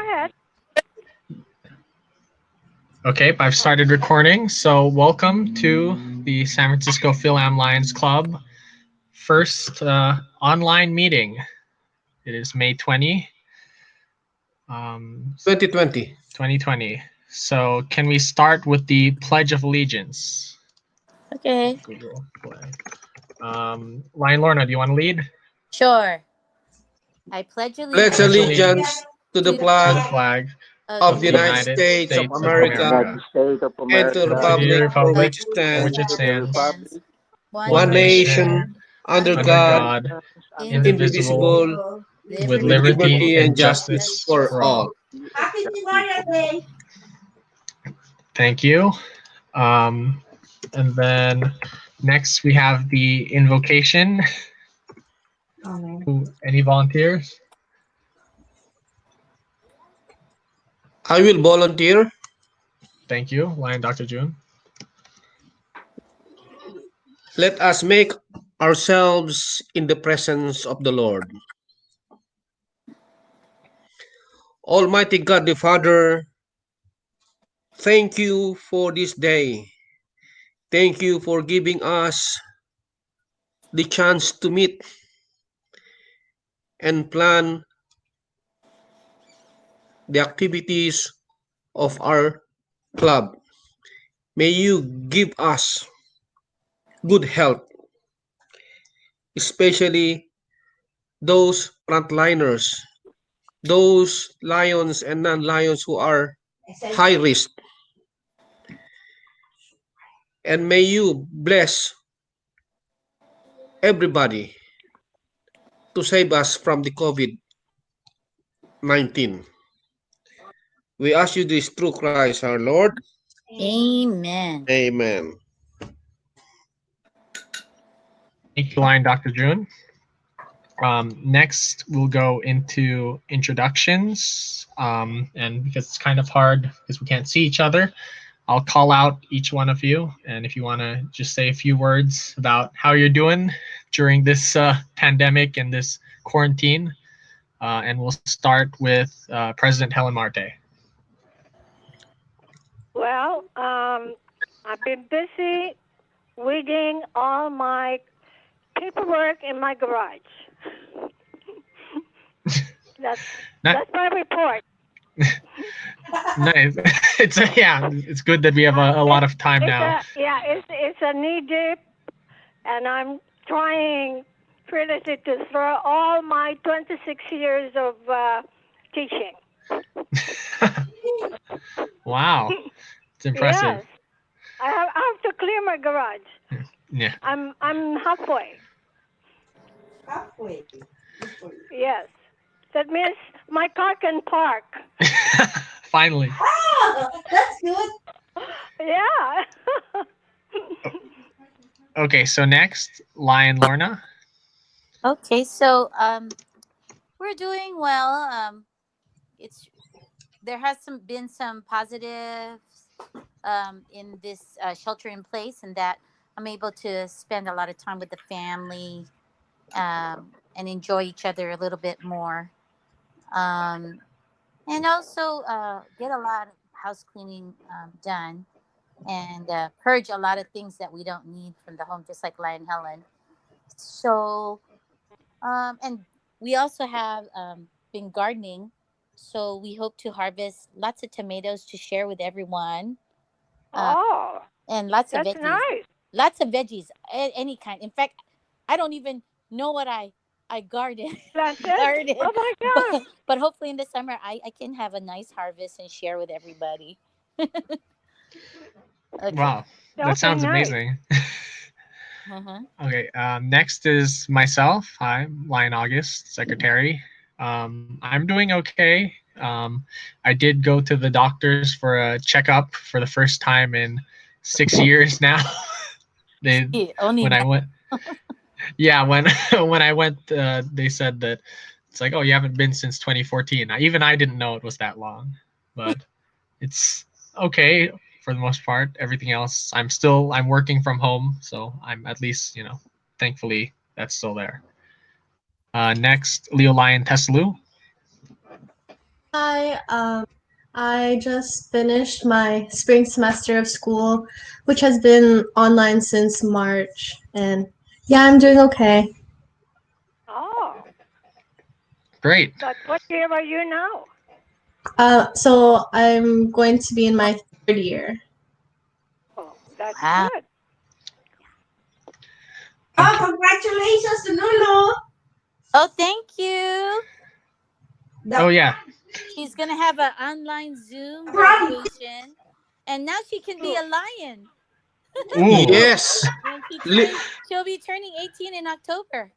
ahead. Okay, I've started recording. So welcome to the San Francisco Fil-Am Lions Club first online meeting. It is May 2020. 2020. So can we start with the Pledge of Allegiance? Okay. Google Play. Ryan Lorna, do you want to lead? Sure. I pledge Pledge allegiance allegiance to the to the To the flag flag flag of of of the the the United United United States of States States of America America United States of and to the and America, to the republic for republic which it for and which stands, it and the stands, stands Republic one one one nation nation, nation, under under under God, God, God, indivisible, indivisible, indivisible, with with liberty liberty liberty and and and justice justice for justice for for all. all. all. Thank you. Um, and then next we have the invocation. Any volunteers? I will volunteer. Thank you, Lion Dr. June. Let us make ourselves in the presence of the Lord. Almighty God the Father, thank you for this day. Thank you for giving us the chance to meet and plan the activities of our club. May you give us good health, especially those frontliners, those lions and non-lions who are high risk. And may you bless everybody to save us from the COVID-19. We ask you this through Christ our Lord. Amen. Amen. Thank you, Lion Dr. June. Next, we'll go into introductions. And because it's kind of hard because we can't see each other, I'll call out each one of you. And if you want to just say a few words about how you're doing during this pandemic and this quarantine. And we'll start with President Helen Marte. Well, I've been busy weeding all my paperwork in my garage. that's Not- that's my report. Nice. It's good that we have a lot of time now. It's a knee deep, and I'm trying fearlessly to throw all my 26 years of teaching. Wow, it's impressive. Yes, I have to clear my garage. Yeah. I'm halfway. halfway. Yes, that means my car can park. Finally. Ah, that's good. Yeah. Okay, so next, Lion Lorna. Okay, so we're doing well. It's there has been some positives in this shelter in place, and that I'm able to spend a lot of time with the family and enjoy each other a little bit more. Um, and also get a lot of house cleaning done and purge a lot of things that we don't need from the home, just like Lion Helen. So, and we also have been gardening. So we hope to harvest lots of tomatoes to share with everyone, uh, Oh, and lots of that's veggies. nice. Lots of veggies, any kind. In fact, I don't even know what I garden Planted? garden, Oh my but God. but hopefully in the summer I can have a nice harvest and share with everybody. Okay. Wow, That that would be sounds nice. amazing. Uh-huh. Okay, next is myself. I'm Lion August, secretary. I'm doing okay. I did go to the doctors for a checkup for the first time in 6 years now. they Yeah, only when I now. went, yeah, when when I went, they said that it's like, oh, you haven't been since 2014. Even I didn't know it was that long, but it's okay for the most part. Everything else, I'm working from home, so I'm at least thankfully that's still there. Next, Leo Lion Teslu. Hi, I just finished my spring semester of school, which has been online since March, and yeah, I'm doing okay. Oh, Great. but what year are you now? So I'm going to be in my third year. Oh, that's Wow. good. Oh, Okay. congratulations to Lulu. Oh, thank you. Oh The yeah. She's gonna have an online Zoom prom. graduation, and now she can be Oh, a lion Ooh. Yes. when she Li- turns. She'll be turning 18 in October.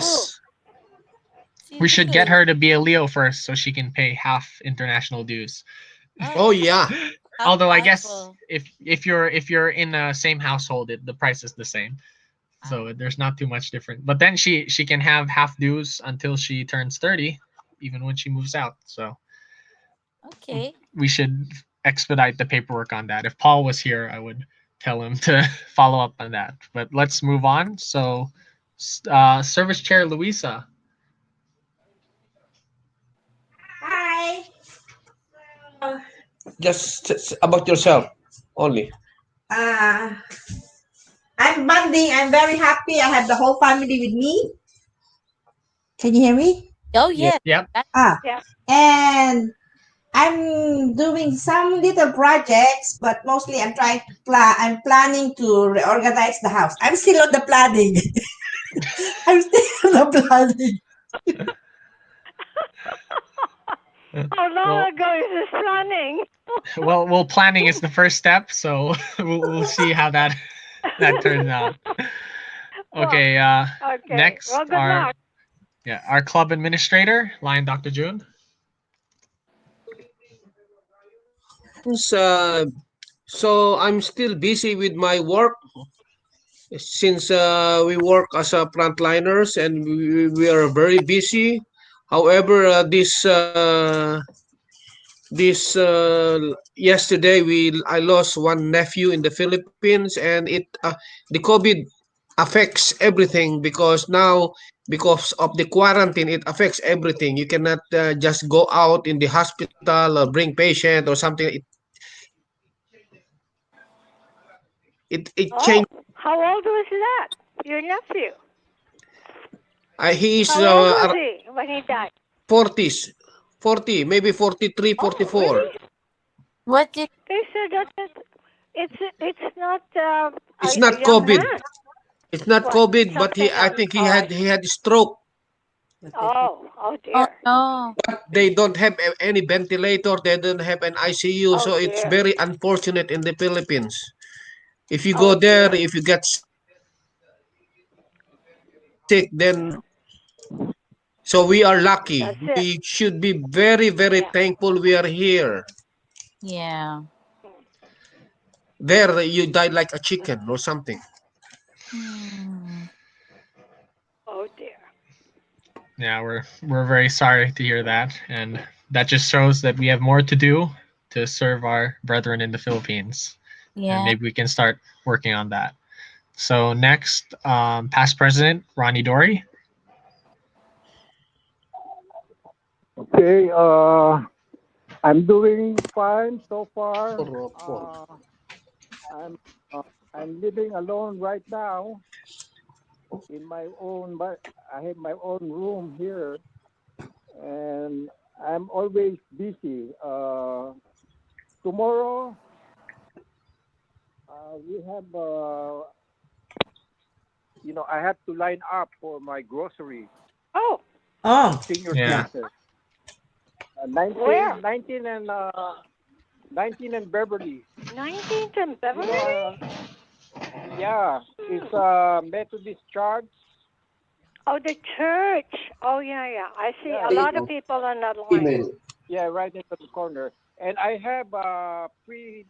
oh, yes. She We should get legally. her to be a Leo first so she can pay half international dues. Oh, Oh yeah. how Although I guess thoughtful. if you're in the same household, the price is the same. Ah, So there's not too much different. But then she can have half dues until she turns 30, even when she moves out. So okay. we should expedite the paperwork on that. If Paul was here, I would tell him to follow up on that. But let's move on. So, Service Chair Louisa. Hi. Uh, Just about yourself only. uh, I'm bonding. I'm very happy. I have the whole family with me. Can you hear me? Oh, Yeah. yes. Yep. That- Ah, yeah. and I'm doing some little projects, but mostly I'm trying to I'm planning to reorganize the house. I'm still on the planning. I'm still on the planning. How Well, long ago is this planning? well, planning is the first step. So we'll see how that turns out. Well, Okay. okay. Next, Well, good luck. our club administrator, Lion Dr. June. Uh, so I'm still busy with my work since we work as a frontliners and we are very busy. However, yesterday we I lost one nephew in the Philippines, and the COVID affects everything because now because of the quarantine it affects everything. You cannot just go out in the hospital or bring patient or something. It Oh, changed. how old was that? Your nephew? He's How old was he when he died? 40s, 40, maybe 43, Oh, 44. really? what did? They said that it's not It's a not young COVID. man. It's not What? COVID, but Something I else. think Oh, I he see. had stroke. Oh Oh dear. no. They don't have any ventilator. They don't have an ICU, Oh so it's dear. very unfortunate in the Philippines. If you go Oh there, dear. if you get sick, then so we are lucky. That's it. We should be very, very Yeah. thankful we are here. Yeah. There, you died like a chicken or something. Hmm. Oh dear. Yeah, we're very sorry to hear that, and that just shows that we have more to do to serve our brethren in the Philippines, and Yeah. maybe we can start working on that. So next, past president Ronnie Dory. Okay, I'm doing fine so far. I'm uh, I'm living alone right now in my own, but I have my own room here, and I'm always busy. Tomorrow, we have, I have to line up for my grocery, Oh, Oh, senior Yeah, yeah. citizen, where? 19 and Beverly. 19th and You Beverly? know, yeah, Hmm. it's Methodist Church. Oh, the church. Oh yeah, yeah. I see Yeah, a lot of people on that line. Email. yeah, right in the corner. And I have free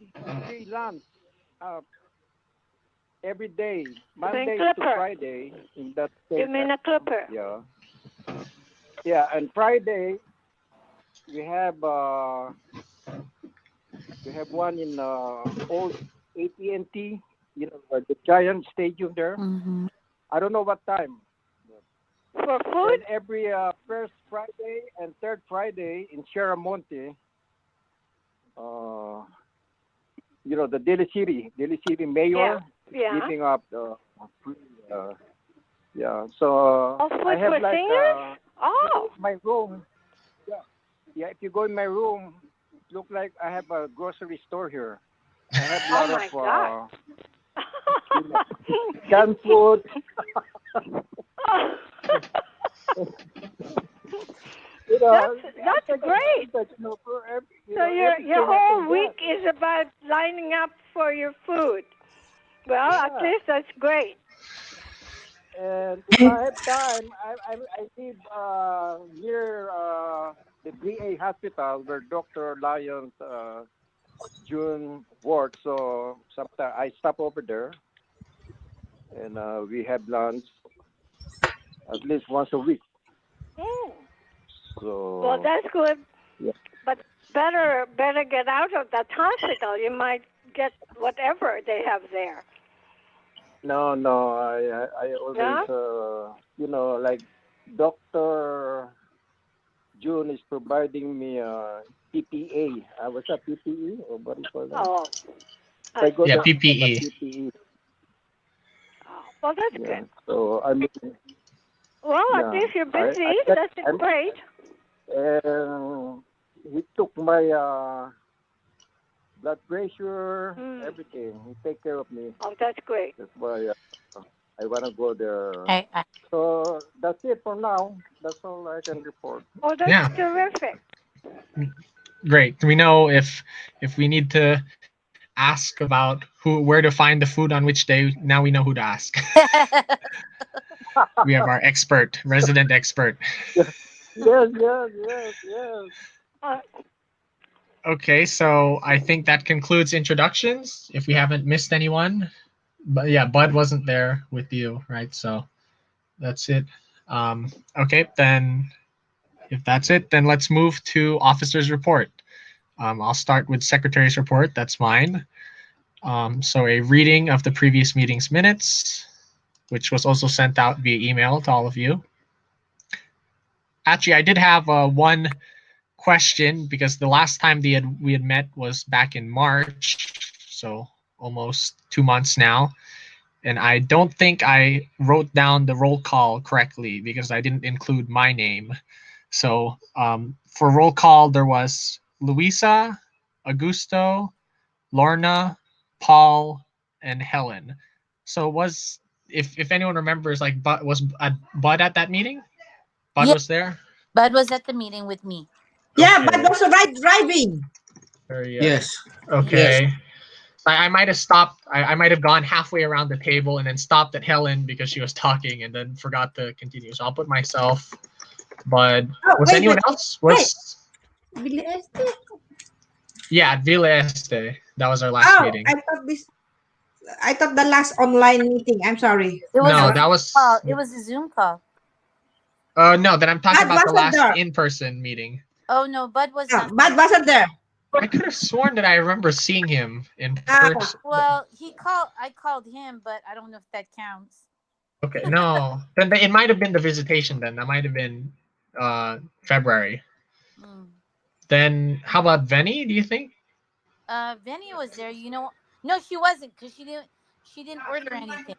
lunch uh, every day, You mean Monday to Clipper? Friday in that You same mean a Clipper? area. Yeah, and Friday we have uh, we have one in old AT&T, the giant stadium there. Mm-hmm. I don't know what time. For food? And every first Friday and third Friday in Sierra Monte, uh, the Daly City mayor Yeah. giving up the free. Yeah, so Oh, food I have for like seniors? Oh. my room. Yeah, yeah. If you go in my room, it look like I have a grocery store here. I have a Oh lot my God. of canned food. That's great. For every, So your whole week is about lining up for your food. Well, at least that's great. And if I have time, I live near the VA hospital where Dr. Lyons June works. So sometimes I stop over there and we have lunch at least once a week. Mm. So Well, that's good. yeah. But better get out of that hospital. You might get whatever they have there. No, I always No? like Doctor June is providing me PPA. What's that, PPE or what do you call that? Oh. I go Yeah, there for my PPE. PPE. Oh, well, that's Yeah. good. So I mean, Well, at yeah, least you're busy. I That's great. he took my blood pressure, Mm. everything. He take care of me. Oh, that's great. That's why I wanna go there. I So that's it for now. That's all I can report. Oh, that's Yeah, terrific. great. We know if we need to ask about where to find the food on which day. Now we know who to ask. We have our expert, resident expert. Yes. Uh, Okay, so I think that concludes introductions. If we haven't missed anyone, but yeah, Bud wasn't there with you, right? So that's it. Okay, then if that's it, then let's move to officer's report. I'll start with secretary's report. That's mine. So a reading of the previous meeting's minutes, which was also sent out via email to all of you. Actually, I did have one question because the last time we had met was back in March, so almost 2 months now, and I don't think I wrote down the roll call correctly because I didn't include my name. So for roll call, there was Luisa, Augusto, Lorna, Paul, and Helen. So was if anyone remembers, like Bud at that meeting? Bud Yeah, was there. Bud was at the meeting with me. Yeah, but Okay. also driving. Very Yes. Yes. okay. I might have stopped. I might have gone halfway around the table and then stopped at Helen because she was talking and then forgot to continue. So I'll put myself. But Oh, was wait. anyone else? Wait. Was yeah at Villa Este. That was our last Oh, meeting. I thought the last online meeting. I'm sorry. It was No, a that call. was It was a Zoom call. no. Then I'm talking Bud about the wasn't last there. in-person meeting. Oh no, Bud was No, not Bud there. wasn't there. I could have sworn that I remember seeing him in Ah, person. Well, he called. I called him, but I don't know if that counts. Okay, no. Then it might have been the visitation. Then that might have been February. Mm. Then how about Venny? Do you think? Vinny was there. You know, no, she wasn't because she didn't. She didn't order anything.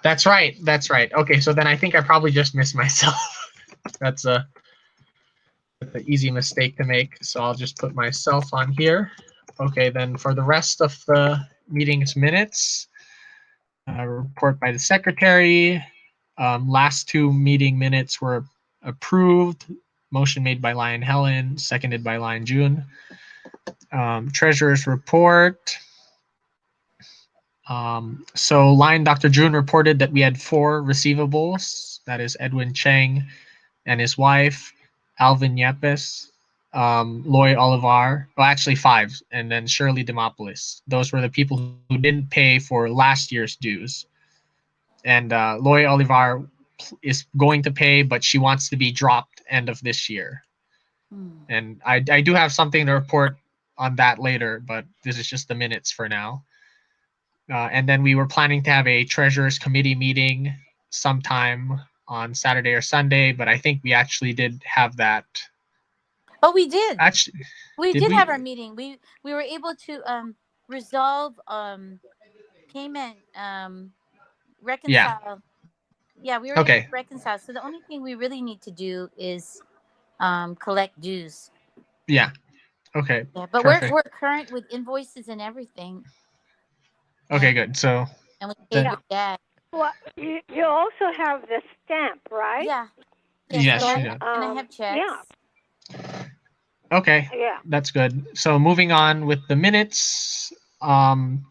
That's right. That's right. Okay, so then I think I probably just missed myself. That's an easy mistake to make. So I'll just put myself on here. Okay, then for the rest of the meeting's minutes, report by the secretary. Last two meeting minutes were approved. Motion made by Lion Helen, seconded by Lion June. Treasurer's report. So Lion Dr. June reported that we had 4 receivables. That is Edwin Cheng and his wife, Alvin Yepes, Loy Olivar. Well, actually 5, and then Shirley Demopoulos. Those were the people who didn't pay for last year's dues. And Loy Olivar is going to pay, but she wants to be dropped end of this year. And I do have something to report on that later, but this is just the minutes for now. And then we were planning to have a treasurer's committee meeting sometime on Saturday or Sunday, but I think we actually did have that. Oh, we did. Actually, We did did we? have our meeting. We were able to resolve payment Yeah. reconcile. Yeah, we were able to Okay. reconcile. So the only thing we really need to do is collect dues. Yeah. Okay. Yeah, but Perfect. we're current with invoices and everything, and Okay. Good. So and we paid then, your dad. Well, you also have the stamp, right? Yeah. Yes, yes, she did. and I have Yeah, checks. Okay, yeah. that's good. So moving on with the minutes.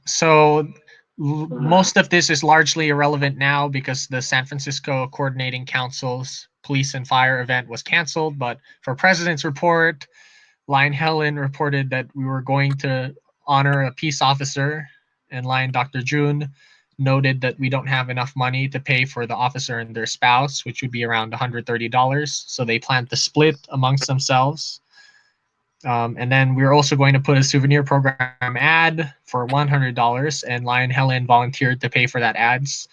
So most of this is largely irrelevant now because the San Francisco Coordinating Council's police and fire event was canceled. But for President's report, Lion Helen reported that we were going to honor a peace officer, and Lion Dr. June noted that we don't have enough money to pay for the officer and their spouse, which would be around $130. So they plan to split amongst themselves. And then we're also going to put a souvenir program ad for $100, and Lion Helen volunteered to pay for that ads.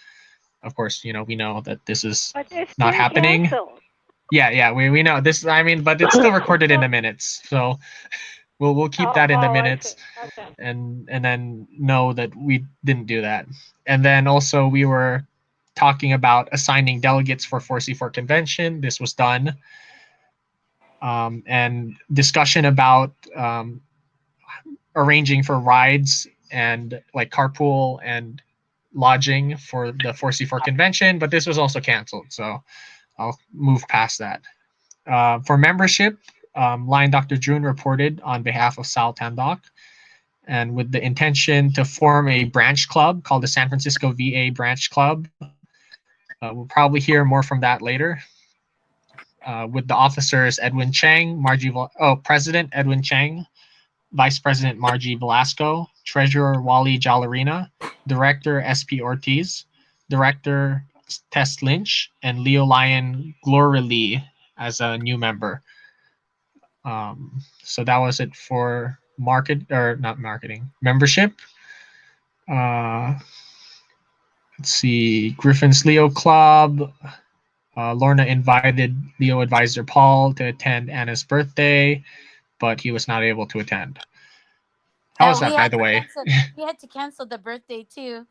Of course, we know that this is But it's not been happening. canceled. Yeah, we know this. I mean, but it's still recorded in the minutes, so we'll keep that in the I minutes, see. Okay. and then know that we didn't do that. And then also we were talking about assigning delegates for 4C4 convention. This was done. And discussion about arranging for rides and like carpool and lodging for the 4C4 convention, but this was also canceled, so I'll move past that. For membership, Lion Dr. June reported on behalf of Sal Tandock, and with the intention to form a branch club called the San Francisco VA Branch Club. We'll probably hear more from that later. With the officers Edwin Chang, President Edwin Chang, Vice President Margie Velasco, Treasurer Wally Jalarina, Director SP Ortiz, Director Tess Lynch, and Leo Lyon Gloria Lee as a new member. So that was it for membership. Let's see, Griffin's Leo Club. Lorna invited Leo advisor Paul to attend Anna's birthday, but he was not able to attend. How was We that, by had the to way? cancel. We had to cancel the birthday too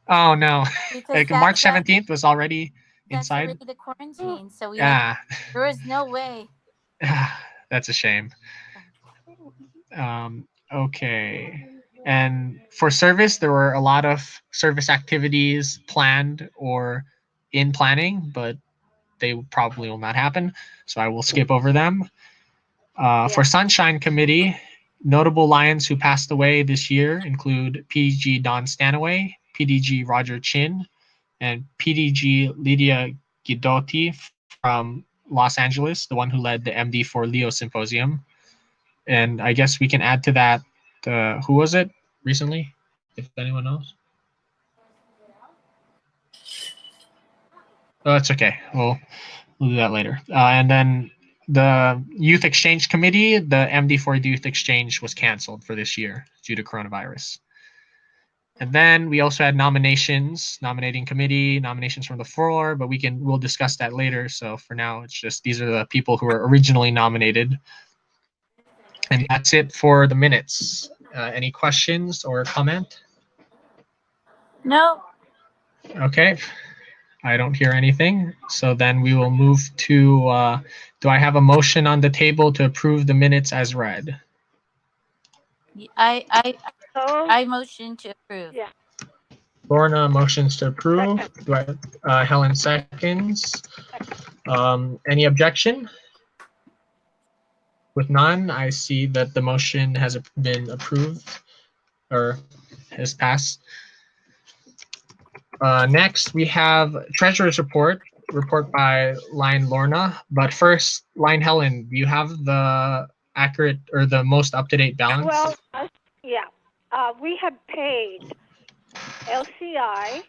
Oh no! because Like March 17th was already that's inside. already the quarantine. So Ah, there was no way. that's a shame. Okay. And for service, there were a lot of service activities planned or in planning, but they probably will not happen. So I will skip over them. For Sunshine Committee, notable Lions who passed away this year include PDG Don Stanaway, PDG Roger Chin, and PDG Lydia Guidotti from Los Angeles, the one who led the MD4 Leo Symposium. And I guess we can add to that, who was it recently, if anyone knows? Oh, it's okay. We'll do that later. And then the Youth Exchange Committee, the MD4 Youth Exchange was canceled for this year due to coronavirus. And then we also had nominating committee, nominations from the floor, but we'll discuss that later. So for now, it's just these are the people who were originally nominated. And that's it for the minutes. Any questions or comment? No. Okay. I don't hear anything. So then we will move to, do I have a motion on the table to approve the minutes as read? I motion to approve. Yeah. Lorna motions to approve. Second. Helen seconds. Any objection? With none, I see that the motion has been approved or has passed. Next, we have Treasurer's report by Line Lorna. But first, Line Helen, do you have the accurate or the most up-to-date balance? Well, yeah. We have paid LCI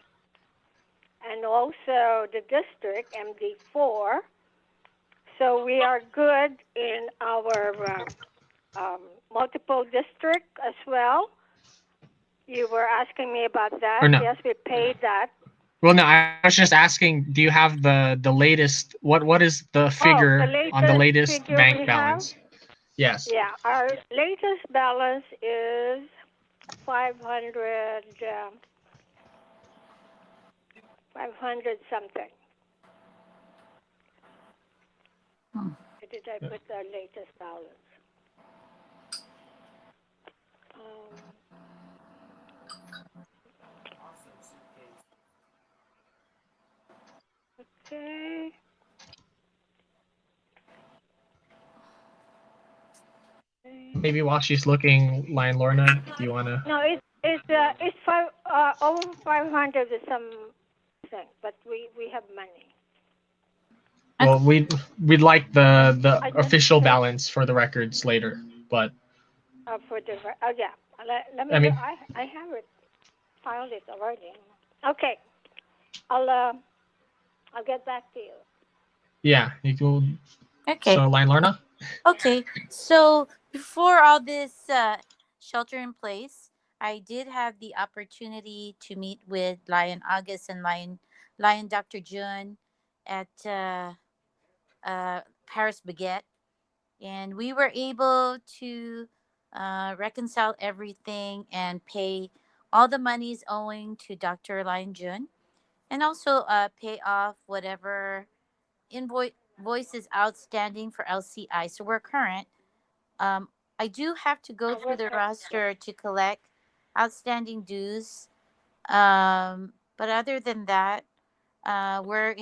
and also the district, MD4. So we are good in our multiple district as well. You were asking me about that. Or no? Yes, we paid that. Well, no, I was just asking, do you have the latest, what is the Oh, the figure on the latest latest figure bank we have? balance? Yes. Yeah, our latest balance is 500 something. Hmm. Where did I put the latest balance? Um, okay. Maybe while she's looking, Lion Lorna, do you want to? No, it's over 500 or something, but we have money. Well, we'd like the I just official balance for the records later, but for the yeah. Let me I look. mean, I have it filed it already. Okay, I'll get back to you. yeah, you can. Okay. So, Lion Lorna. Okay. So before all this shelter in place, I did have the opportunity to meet with Lion August and Lion Dr. Jun at Paris Baguette, and we were able to reconcile everything and pay all the monies owing to Dr. Lion Jun, and also pay off whatever invoices outstanding for LCI. So we're current. Um, I do have to go through the roster to collect outstanding dues. But other than that, we're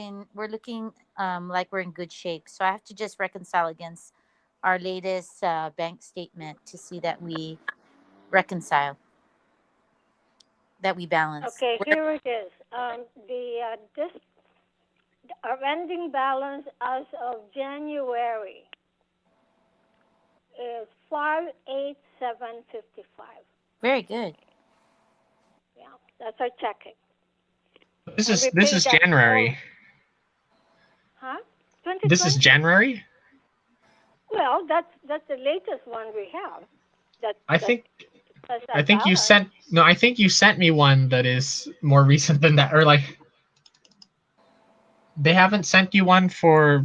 looking like we're in good shape. So I have to just reconcile against our latest bank statement to see that we reconcile, that we balance. Okay, here it is. This our ending balance as of January is 58755. Very good. Yeah, that's our checking, This and is we this is paid up all. January. Huh? This is 2020? January. Well, that's the latest one we have. That I that think has I that think you balance. sent no. I think you sent me one that is more recent than that, or like they haven't sent you one for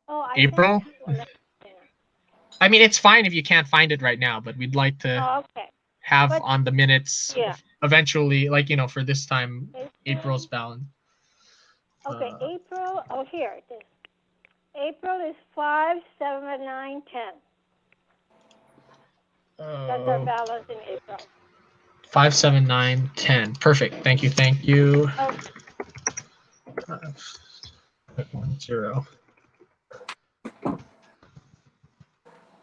Oh, I think April. well, yeah. I mean, it's fine if you can't find it right now, but we'd like to Oh, okay. have But on the minutes yeah, eventually, like for this time, April's April. balance. Okay, Uh, April. Oh, here it is. April is 57910. That's our oh, balance in April. 57910. Perfect. Thank you. Thank you. Oh, 10.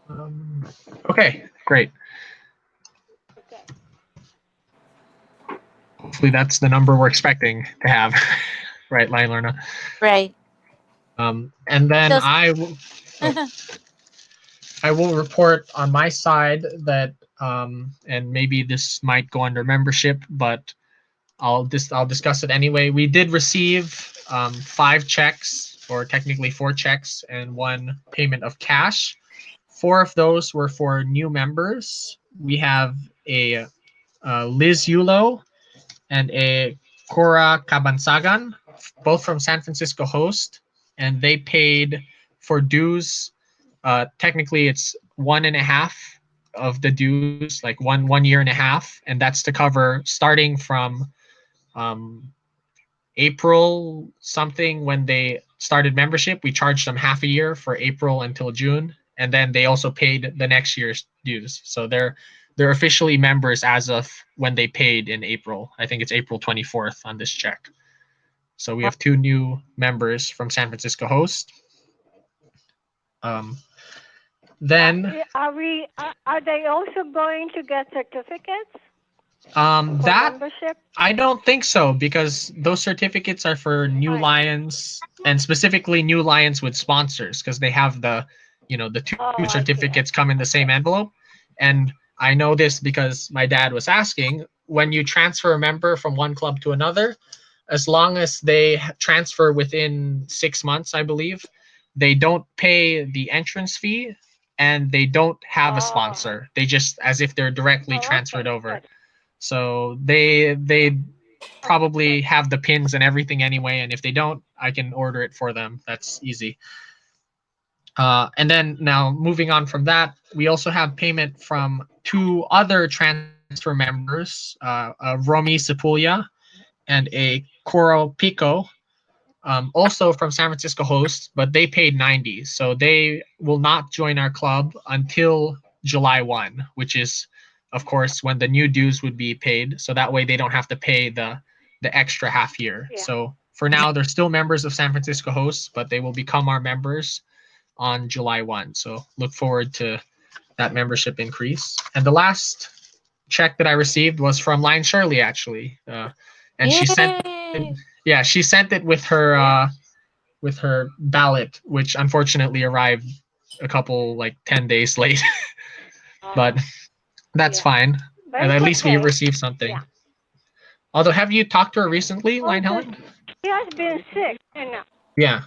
Um, okay, great. okay. Hopefully that's the number we're expecting to have, right, Lion Lorna? Right. And then So, oh, I will report on my side that, and maybe this might go under membership, but I'll discuss it anyway. We did receive 5 checks, or technically 4 checks, and 1 payment of cash. 4 of those were for new members. We have a Liz Yulo and a Cora Cabansagan, both from San Francisco Host, and they paid for dues. Technically, it's 1.5 of the dues, like one year and a half, and that's to cover starting from um, April something when they started membership. We charged them half a year for April until June, and then they also paid the next year's dues. So they're officially members as of when they paid in April. I think it's April 24th on this check. So we have 2 new members from San Francisco Host. Um, then Are they also going to get certificates for that membership? I don't think so, because those certificates are for new Right. lions, and specifically new lions with sponsors, because they have the two Oh, I see. certificates come in the same Okay. envelope. And I know this because my dad was asking, when you transfer a member from one club to another, as long as they transfer within 6 months, I believe, they don't pay the entrance fee, and they don't have a Oh, sponsor. They just, as if they're directly oh, transferred okay. over. Good. So they probably have the pins and everything anyway, and if they don't, I can order it for them. That's easy. And then now moving on from that, we also have payment from 2 other transfer members, Romy Sepulya and a Coro Pico, also from San Francisco hosts, but they paid 90. So they will not join our club until July 1, which is, of course, when the new dues would be paid. So that way they don't have to pay the extra half year. Yeah. So for now, they're still members of San Francisco hosts, but they will become our members on July 1. So look forward to that membership increase. And the last check that I received was from Lion Shirley, actually. And she sent it, Yay! she sent it with her ballot, which unfortunately arrived a couple, like 10 days late. But that's Yeah. fine. But And at it's least we okay. received something. Yeah. Although, have you talked to her recently, Oh, Lion because Helen? she has been sick. Yeah.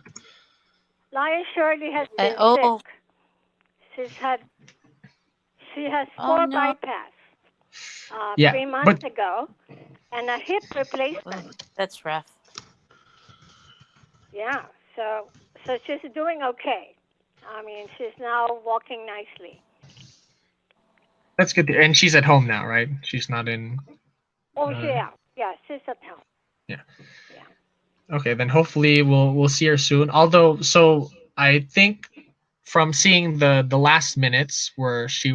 Lion Shirley has been Oh, sick. She has oh 4 no. bypass Yeah. 3 But months ago and a hip Oh, replacement. that's rough. Yeah. So she's doing okay. I mean, she's now walking nicely. that's good. And she's at home now, right? She's not in. Oh, yeah. Yeah, she's at home. Yeah. Yeah. Okay, then hopefully we'll see her soon. Although, so I think from seeing the last minutes where she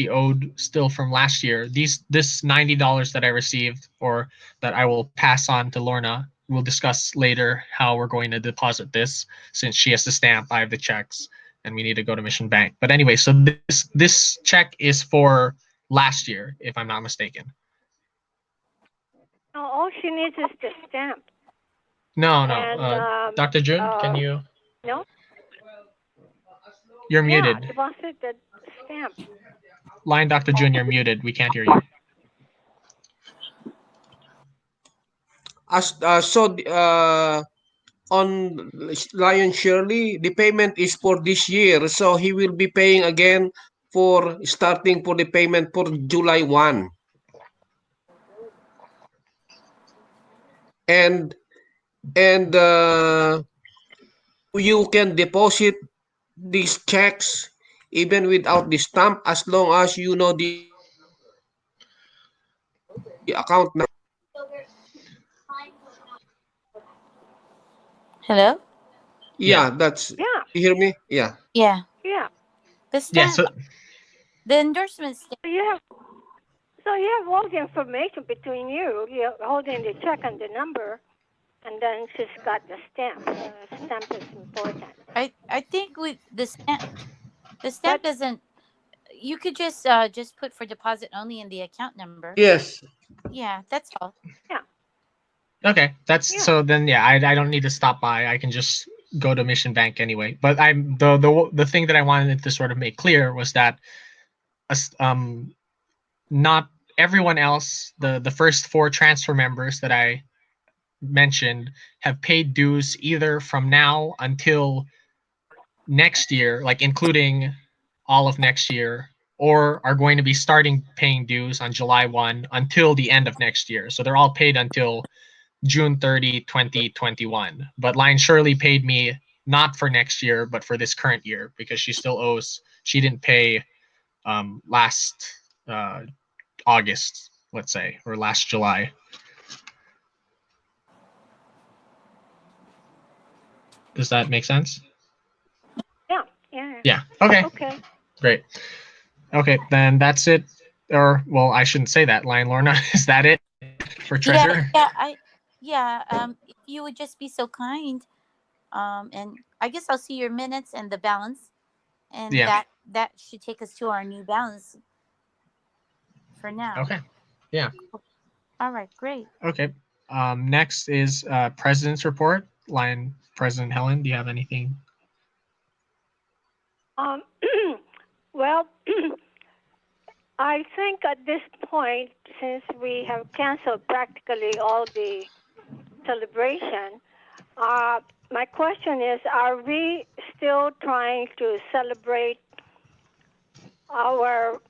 owed still from last year, this $90 that I received, or that I will pass on to Lorna. We'll discuss later how we're going to deposit this, since she has to stamp. I have the checks, and we need to go to Mission Bank. But anyway, so this check is for last year, if I'm not mistaken. No, all she needs is the stamp. No, And Dr. Jun, can you? No. You're Yeah, muted. deposit the stamp. Line Dr. Jun, you're muted. We can't hear you. On Lion Shirley, the payment is for this year, so he will be paying again for starting for the payment for July 1. And you can deposit these checks even without the stamp, as long as you know the account number. Hello? Yeah, Yeah. that's, Yeah. you hear me? Yeah. Yeah. Yeah. The Yeah. stamp, the endorsement stamp. So you have all the information between you. You're holding the check and the number, and then she's got the stamp. The stamp is important. I think with the stamp But doesn't. You could just put for deposit only in the account number. Yes. Yeah, that's all. yeah, Okay. That's yeah. so then. Yeah, I don't need to stop by. I can just go to Mission Bank anyway. But I'm the thing that I wanted to sort of make clear was that not everyone else, the first 4 transfer members that I mentioned, have paid dues either from now until next year, like including all of next year, or are going to be starting paying dues on July 1 until the end of next year. So they're all paid until June 30, 2021. But Lion Shirley paid me not for next year, but for this current year, because she still owes. She didn't pay last August, let's say, or last July. Does that make sense? Yeah, yeah. Yeah. Okay. Okay. Great. Okay, then that's it. Or, well, I shouldn't say that. Lion Lorna, is that it for treasure? If you would just be so kind, and I guess I'll see your minutes and the balance, and Yeah. that should take us to our new balance for now. Okay. Yeah. All right, great. Okay. Next is President's report. Lion President Helen, do you have anything? Well, I think at this point, since we have canceled practically all the celebration, my question is, are we still trying to celebrate our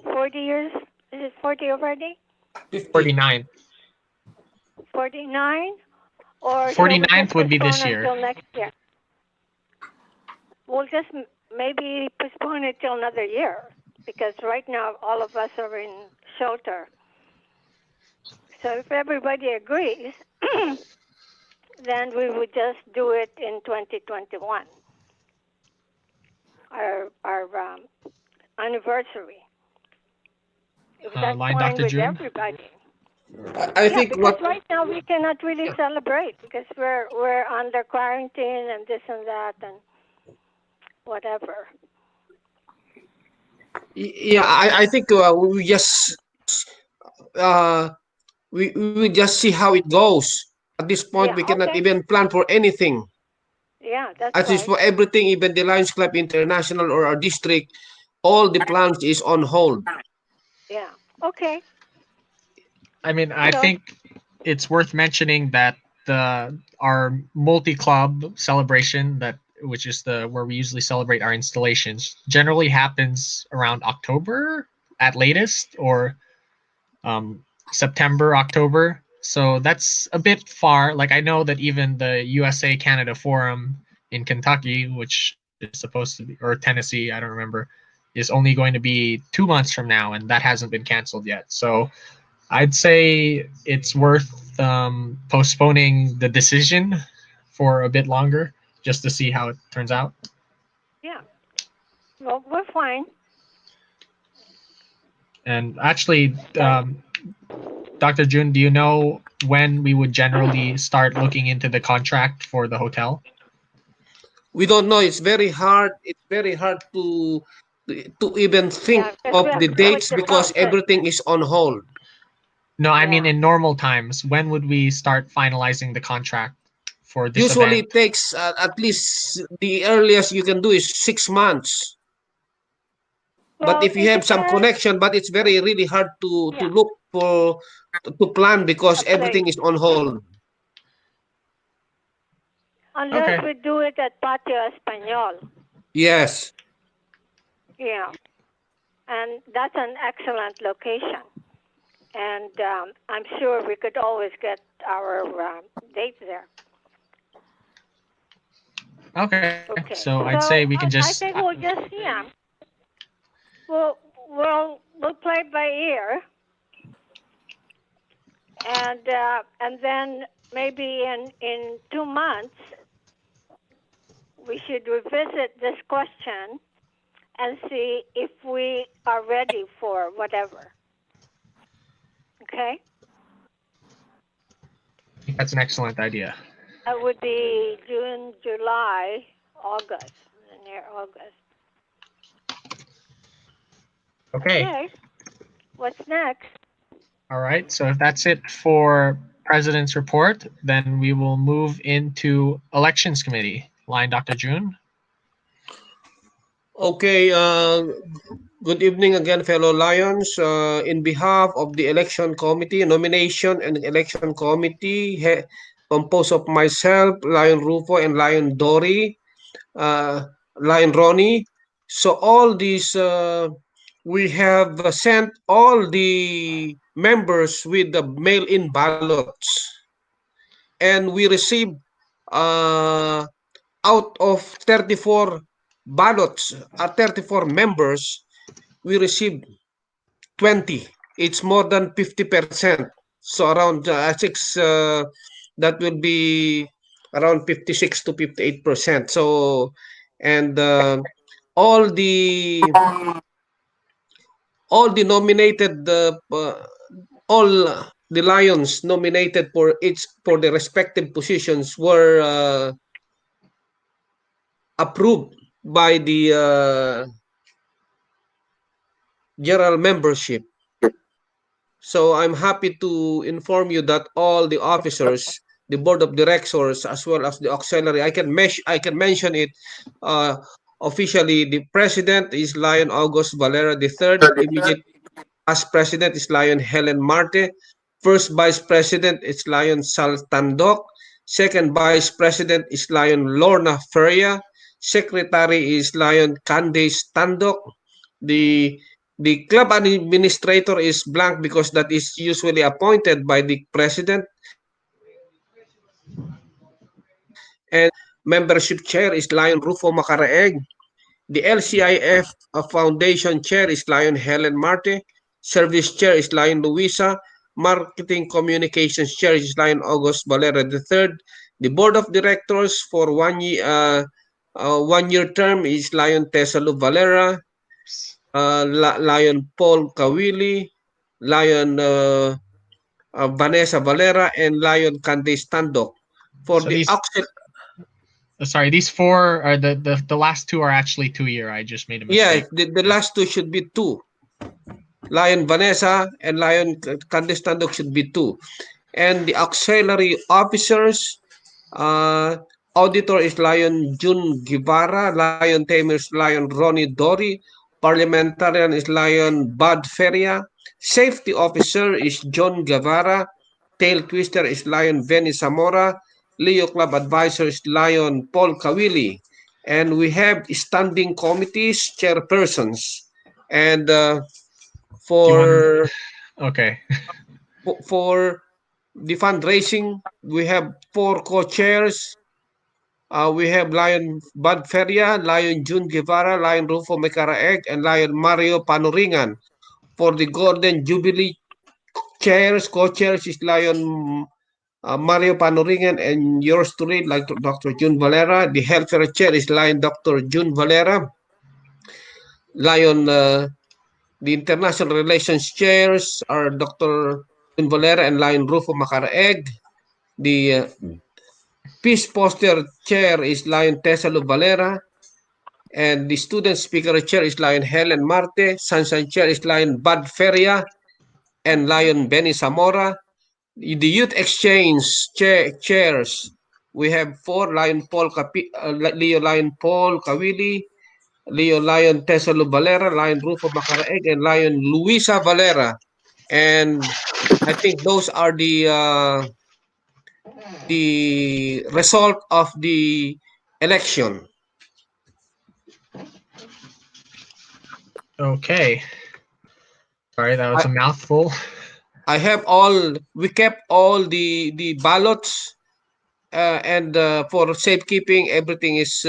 40 years? Is it 40 already? 50. 49th. 49? Or shall we just 49th would be postpone this year. until next year? We'll just maybe postpone it till another year, because right now all of us are in shelter. So if everybody agrees, then we would just do it in 2021, our anniversary. If that's Line fine Dr. with June. everybody. I Yeah, think because what right now we cannot really celebrate because we're under quarantine and this and that and whatever. yeah, I think we just uh we just see how it goes. At this point, Yeah, we cannot okay. even plan for anything. Yeah, that's As is right. for everything, even the Lions Club International or our district, all the plans is on hold. Yeah. Okay. I mean, I So, think it's worth mentioning that our multi-club celebration, that which is the where we usually celebrate our installations, generally happens around October at latest, or September, October. So that's a bit far. Like, I know that even the USA Canada Forum in Kentucky, which is supposed to be, or Tennessee, I don't remember, is only going to be 2 months from now, and that hasn't been canceled yet. So I'd say it's worth postponing the decision for a bit longer just to see how it turns out. yeah. Well, we're fine. And actually, But Dr. June, do you know when we would generally start looking into the contract for the hotel? We don't know. It's very hard. It's very hard to even think yeah, because we of have the to put dates the because process. everything is on hold. No, I mean Yeah. in normal times. When would we start finalizing the contract for this Usually, event? it takes at least the earliest you can do is 6 months. But Well, if you it have some depends. connection, but it's very really hard to Yeah. look for to plan because A place. everything is on hold. Unless Okay. we do it at Patio Español. Yes. Yeah. And that's an excellent location. And I'm sure we could always get our dates there. Okay. Okay. So I'd say So we can I just think we'll just, yeah. We'll play it by ear. And then maybe in 2 months we should revisit this question and see if we are ready for whatever. Okay? I think that's an excellent idea. That would be June, July, August, near August. Okay. Okay. What's next? All right. So if that's it for President's report, then we will move into Elections Committee. Line Dr. June. Okay. Good evening again, fellow Lions. In behalf of the election committee, nomination and election committee, composed of myself, Lion Rufo, and Lion Dory, uh, Lion Ronnie. So all these, we have sent all the members with the mail-in ballots, and we received uh, out of 34 ballots, 34 members, we received 20. It's more than 50%. So around that will be around 56 to 58%. So, and all the all the nominated all the lions nominated for each for the respective positions were approved by the general membership. So I'm happy to inform you that all the officers, the board of directors, as well as the auxiliary, I can mention it uh, officially. The president is Lion August Valera III. Immediate past president is Lion Helen Marte. First vice president is Lion Sal Tandok. Second vice president is Lion Lorna Feria. Secretary is Lion Candace Tandok. The The club administrator is blank because that is usually appointed by the president, and membership chair is Lion Rufo Macaraeg. The LCIF Foundation Chair is Lion Helen Marte. Service Chair is Lion Luisa. Marketing Communications Chair is Lion August Valera III. The Board of Directors for 1 year term is Lion Tesalu Valera, Lion Paul Kawili, Lion Vanessa Valera, and Lion Candice Tandok. For So the these, sorry, these four are the last two are actually 2 year. I just made a yeah, mistake. the last two should be two. Lion Vanessa and Lion Candice Tandok should be two. And the auxiliary officers, uh, auditor is Lion Jun Guevara, Lion Tamer is Lion Ronnie Dory, parliamentarian is Lion Bud Feria, safety officer is John Guevara, tail twister is Lion Benny Zamora, Leo Club advisor is Lion Paul Kawili, and we have standing committees, chairpersons, and Do you want to? for Okay. for the fundraising, we have four co-chairs. We have Lion Bud Feria, Lion June Guevara, Lion Rufo Mecaraeg, and Lion Mario Panuringan. For the Golden Jubilee chairs, co-chairs is Lion Mario Panuringan and yours truly, like Dr. June Valera. The healthcare chair is Lion Dr. June Valera. Lion, the international relations chairs are Dr. June Valera and Lion Rufo Macaraeg. The peace poster chair is Lion Tesalo Valera. And the student speaker chair is Lion Helen Marte. Sunshine chair is Lion Bud Feria and Lion Benny Zamora. The youth exchange chairs, we have four: Leo Lion Paul Kawili, Leo Lion Tesalo Valera, Lion Rufo Macaraeg, and Lion Luisa Valera. And I think those are the result of the election. Okay. Sorry, that was I, a mouthful. I have we kept all the ballots, and for safekeeping, everything is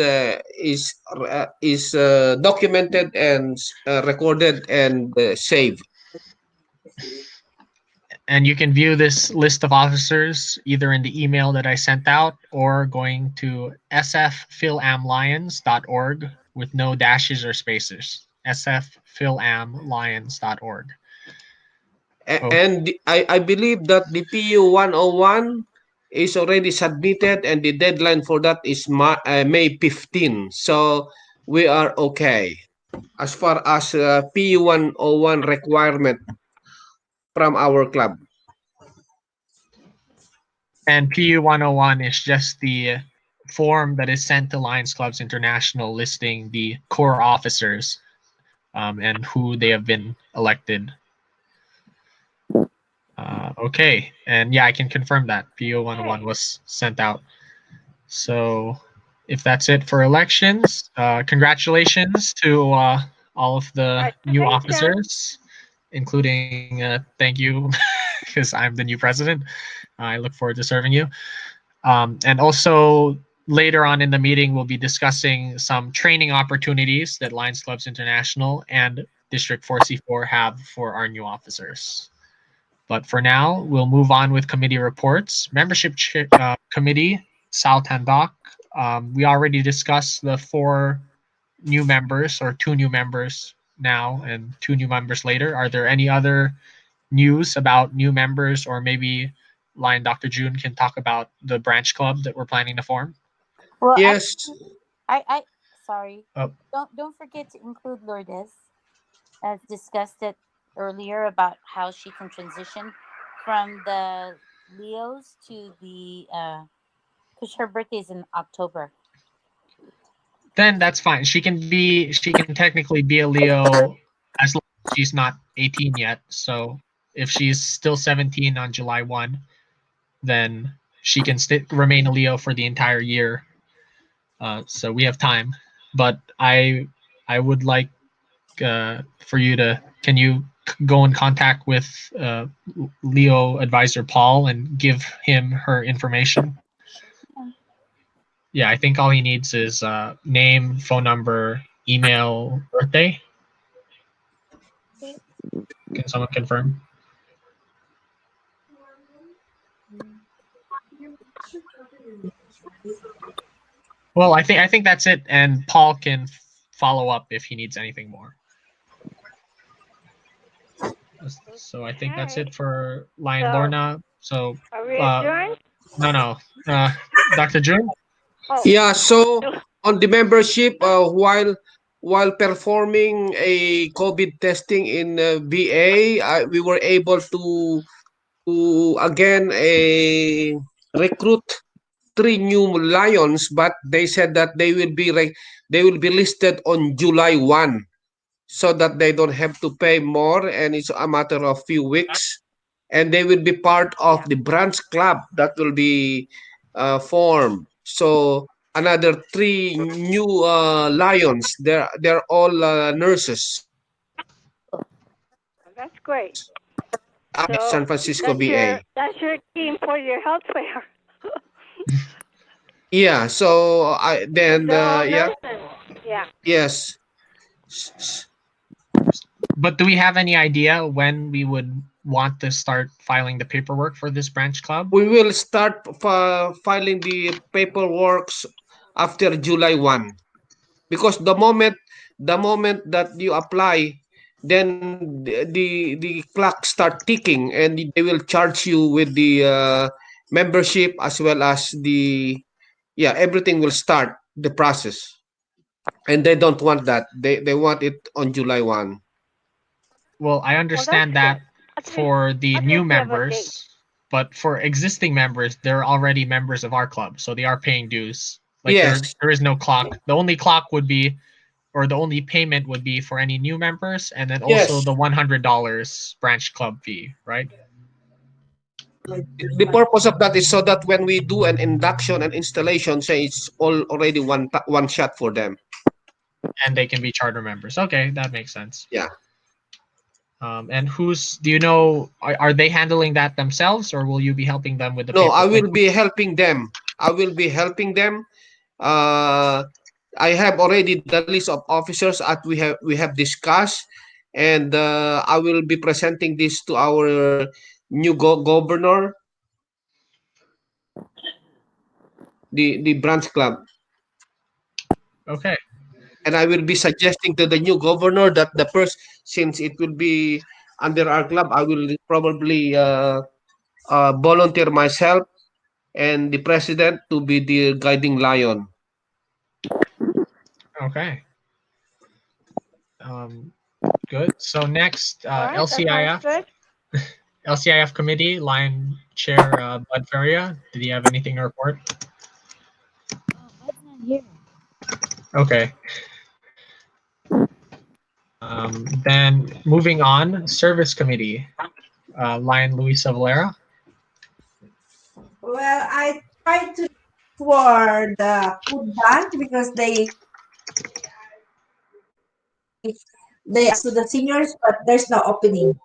documented and recorded and saved. And you can view this list of officers either in the email that I sent out or going to sffil-am-lions.org with no dashes or spaces. sffil-am-lions.org. Oh, And I believe that the PU 101 is already submitted, and the deadline for that is May 15. So we are okay as far as PU 101 requirement from our club. and PU 101 is just the form that is sent to Lions Clubs International listing the core officers and who they have been elected. Okay, and yeah, I can confirm that PO 101 was sent out. So if that's it for elections, congratulations to all of the new Congratulations. officers, including thank you because I'm the new president. I look forward to serving you. And also later on in the meeting, we'll be discussing some training opportunities that Lions Clubs International and District 4C4 have for our new officers. But for now, we'll move on with committee reports. Membership committee, Sal Tandok. We already discussed the four new members or two new members now and two new members later. Are there any other news about new members, or maybe Lion Dr. June can talk about the branch club that we're planning to form? Well, Yes, I sorry. Oh, Don't forget to include Lourdes, as discussed it earlier about how she can transition from the Leos to the because her birthday is in October. then that's fine. She can technically be a Leo as long as she's not 18 yet. So if she's still 17 on July 1, then she can remain a Leo for the entire year. So we have time. But I would like for you to, can you go in contact with Leo advisor Paul and give him her information? Yeah, I think all he needs is name, phone number, email, birthday. Can someone confirm? Well, I think that's it, and Paul can follow up if he needs anything more. So I think that's Okay. it for Lion So, Lorna. So are we uh, adjourned? no, Dr. June. Oh, Yeah, so on the membership, while performing a COVID testing in VA, we were able to again recruit three new lions, but they said that they will be listed on July 1, so that they don't have to pay more, and it's a matter of few weeks, and they will be part of yeah. the branch club that will be formed. So another three new lions. They're all nurses That's great. at So San Francisco VA. that's your team for your health fair. Yeah. So I Because then they're all yeah, nurses. Yeah. yes. But do we have any idea when we would want to start filing the paperwork for this branch club? We will start filing the paperwork after July 1, because the moment that you apply, then the clock start ticking, and they will charge you with the membership, as well as the, yeah, everything will start the process, and they don't want that. They want it on July 1. Well, I Well, that's understand good. that for the At new least you have a date. members, but for existing members, they're already members of our club, so they are paying dues. Like Yes, there is no clock. The only clock would be, or the only payment would be for any new members, and then also yes. the $100 branch club fee, right? The purpose of that is so that when we do an induction and installation, say it's all already one shot for them. And they can be charter members. Okay, that makes sense. Yeah. And do you know, are they handling that themselves, or will you be helping them with the No, I paper? Like, will be helping them. I will be helping them. Uh, I have already the list of officers that we have discussed, and I will be presenting this to our new governor, the branch club, okay. and I will be suggesting to the new governor that the first, since it will be under our club, I will probably volunteer myself and the president to be the guiding lion. Okay. Um, good. So next, All right. That sounds LCIF, good. LCIF committee, Lion Chair Bud Feria. Did he have anything to report? Bud's not here. Okay. Then moving on, service committee, Lion Luisa Valera. Well, I tried to for the food bank because they asked to the seniors, but there's no opening.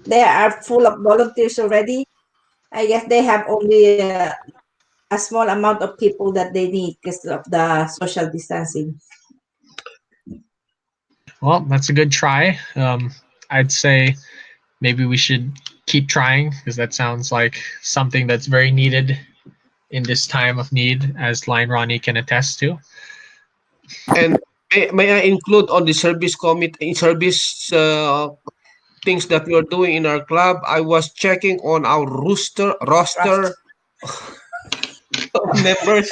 They are full of volunteers already. I guess they have only a small amount of people that they need because of the social distancing. Well, that's a good try. I'd say maybe we should keep trying because that sounds like something that's very needed in this time of need, as Lion Ronnie can attest to. And may I include on the service committee service things that we are doing in our club? I was checking on our roster of members.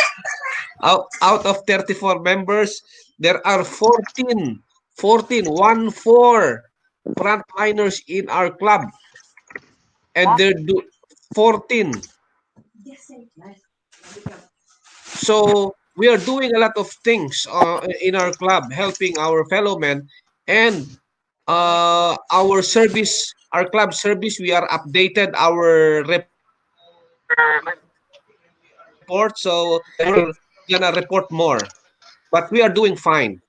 Out of 34 members, there are 14 frontliners in our club, and they're 14. So we are doing a lot of things in our club, helping our fellow men, and our club service. We are updated our report, so we're gonna report more. But we are doing fine.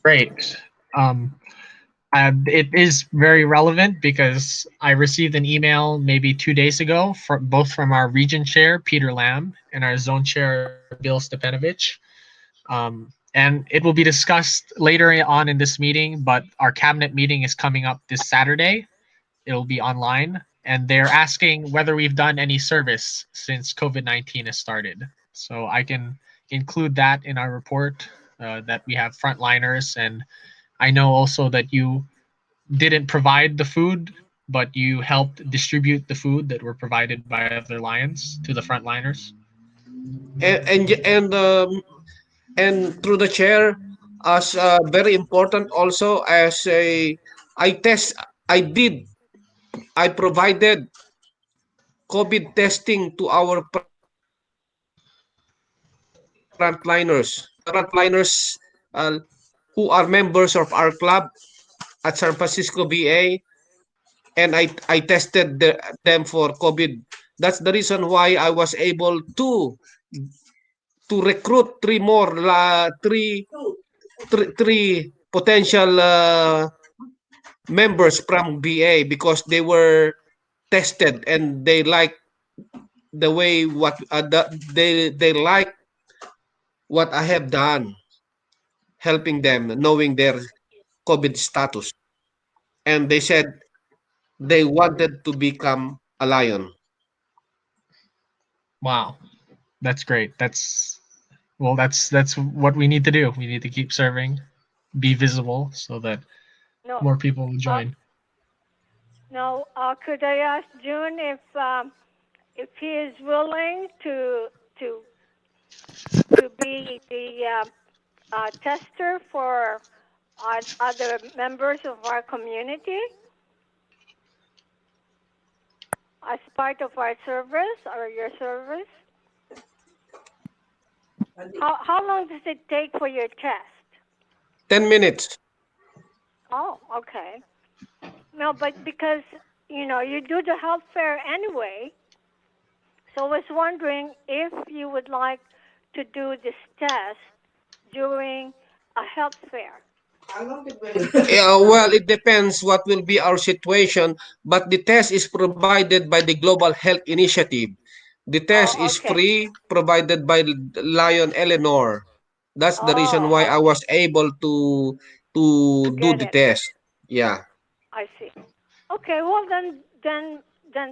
Great. Um, it is very relevant because I received an email maybe 2 days ago, both from our region chair, Peter Lamb, and our zone chair, Bill Stepanovich. And it will be discussed later on in this meeting, but our cabinet meeting is coming up this Saturday. It'll be online, and they're asking whether we've done any service since COVID-19 has started. So I can include that in our report, that we have frontliners, and I know also that you didn't provide the food, but you helped distribute the food that were provided by other lions to the frontliners. And through the chair, as very important also as a I test I did I provided COVID testing to our frontliners uh, who are members of our club at San Francisco VA, and I tested them for COVID. That's the reason why I was able to recruit three potential members from VA because they were tested and they like the way they like what I have done, helping them, knowing their COVID status, and they said they wanted to become a lion. Wow, that's great. That's what we need to do. We need to keep serving, be visible, so that No. more people will Uh, join. now, could I ask June if he is willing to to be the tester for other members of our community as part of our service or your service? How long does it take for your test? 10 minutes. Oh, okay. No, but because you do the health fair anyway, so I was wondering if you would like to do this test during a health fair. Yeah, well, it depends what will be our situation, but the test is provided by the Global Health Initiative. The test Oh, is okay. free, provided by Lion Eleanor. That's the reason why Oh, I was able to to do get the it. test. Yeah. I see. Okay, well then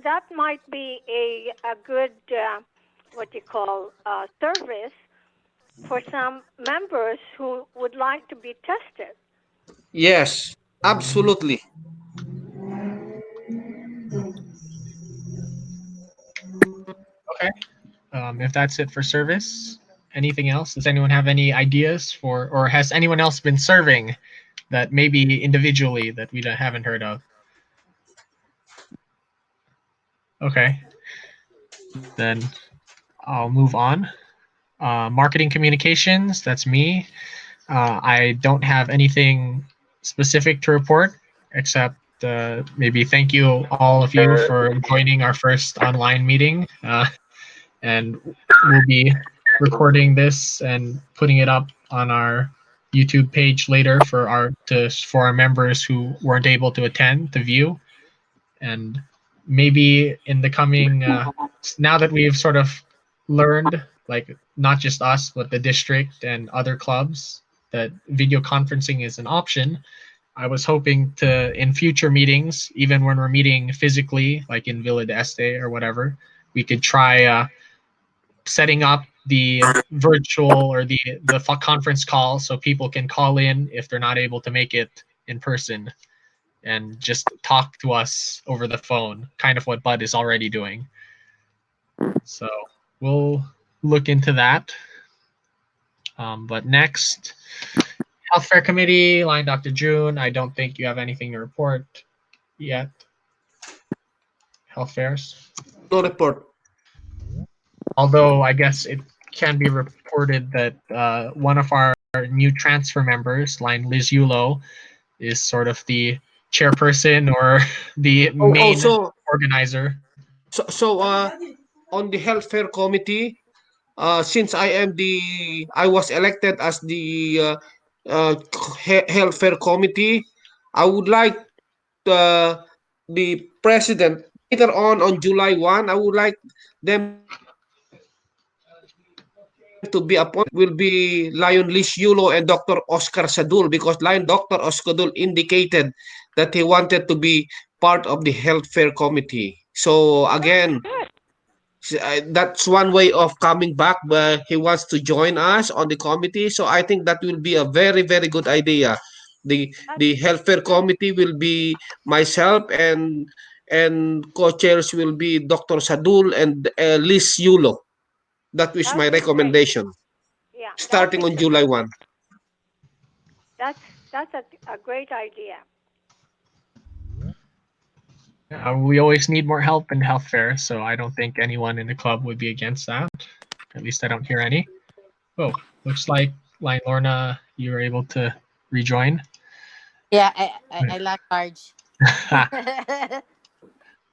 that might be a good what you call service for some members who would like to be tested. Yes, absolutely. Okay. If that's it for service, anything else? Does anyone have any ideas for, or has anyone else been serving that maybe individually that we haven't heard of? Okay, then I'll move on. Marketing communications, that's me. I don't have anything specific to report except maybe thank you all of you for joining our first online meeting. And we'll be recording this and putting it up on our YouTube page later for our members who weren't able to attend to view. And maybe in the coming now that we've sort of learned, like not just us but the district and other clubs, that video conferencing is an option, I was hoping to, in future meetings, even when we're meeting physically like in Villa de Este or whatever, we could try setting up the virtual or the conference call so people can call in if they're not able to make it in person and just talk to us over the phone, kind of what Bud is already doing. So we'll look into that. But next, Health Fair Committee, line Dr. June. I don't think you have anything to report yet. Health fairs. No report. Although I guess it can be reported that one of our new transfer members, line Liz Yulo, is sort of the chairperson or the Oh, main also, organizer. on the health fair committee, since I was elected as the uh, Healthcare Committee. I would like uh, the president later on July 1. I would like them to be appointed. Will be Lion Lish Yulo and Dr. Oscar Sadul, because Dr. Oscar Sadul indicated that he wanted to be part of the healthcare committee. So again, that's one way of coming back, but he wants to join us on the committee. So I think that will be a very, very good idea. That's The healthcare committee will be myself, and co-chairs will be Dr. Sadul and Liz Yulo. That is that my would be great. recommendation, Yeah, that starting would on be July 1. that's that's a great idea. We always need more help in health fair, so I don't think anyone in the club would be against that. At least I don't hear any. Oh, looks like Line Lorna, you were able to rejoin. Yeah, I like large.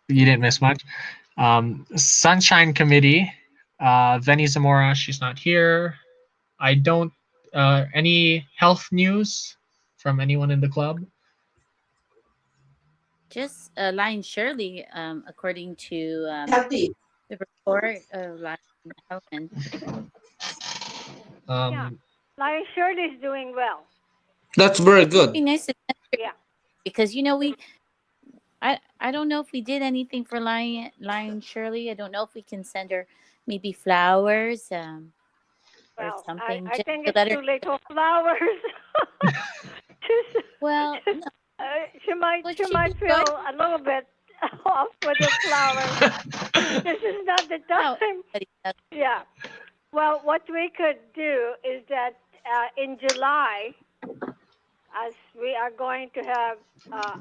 You didn't miss much. Sunshine Committee, Veni Zamora, she's not here. I don't. Any health news from anyone in the club? Just Lion Shirley, according to Healthy. the report of Lion Helen. Yeah, Um, Lion Shirley's doing well. That's very It'd good. be nice to Yeah. because I don't know if we did anything for Lion Shirley. I don't know if we can send her maybe flowers or Well, something I just think to it's let her. too late for flowers. She's, Well, she's, no, well she she might can join. feel a little bit off with the flowers. This is not the How time. everybody does. Yeah. Well, what we could do is that in July, as we are going to have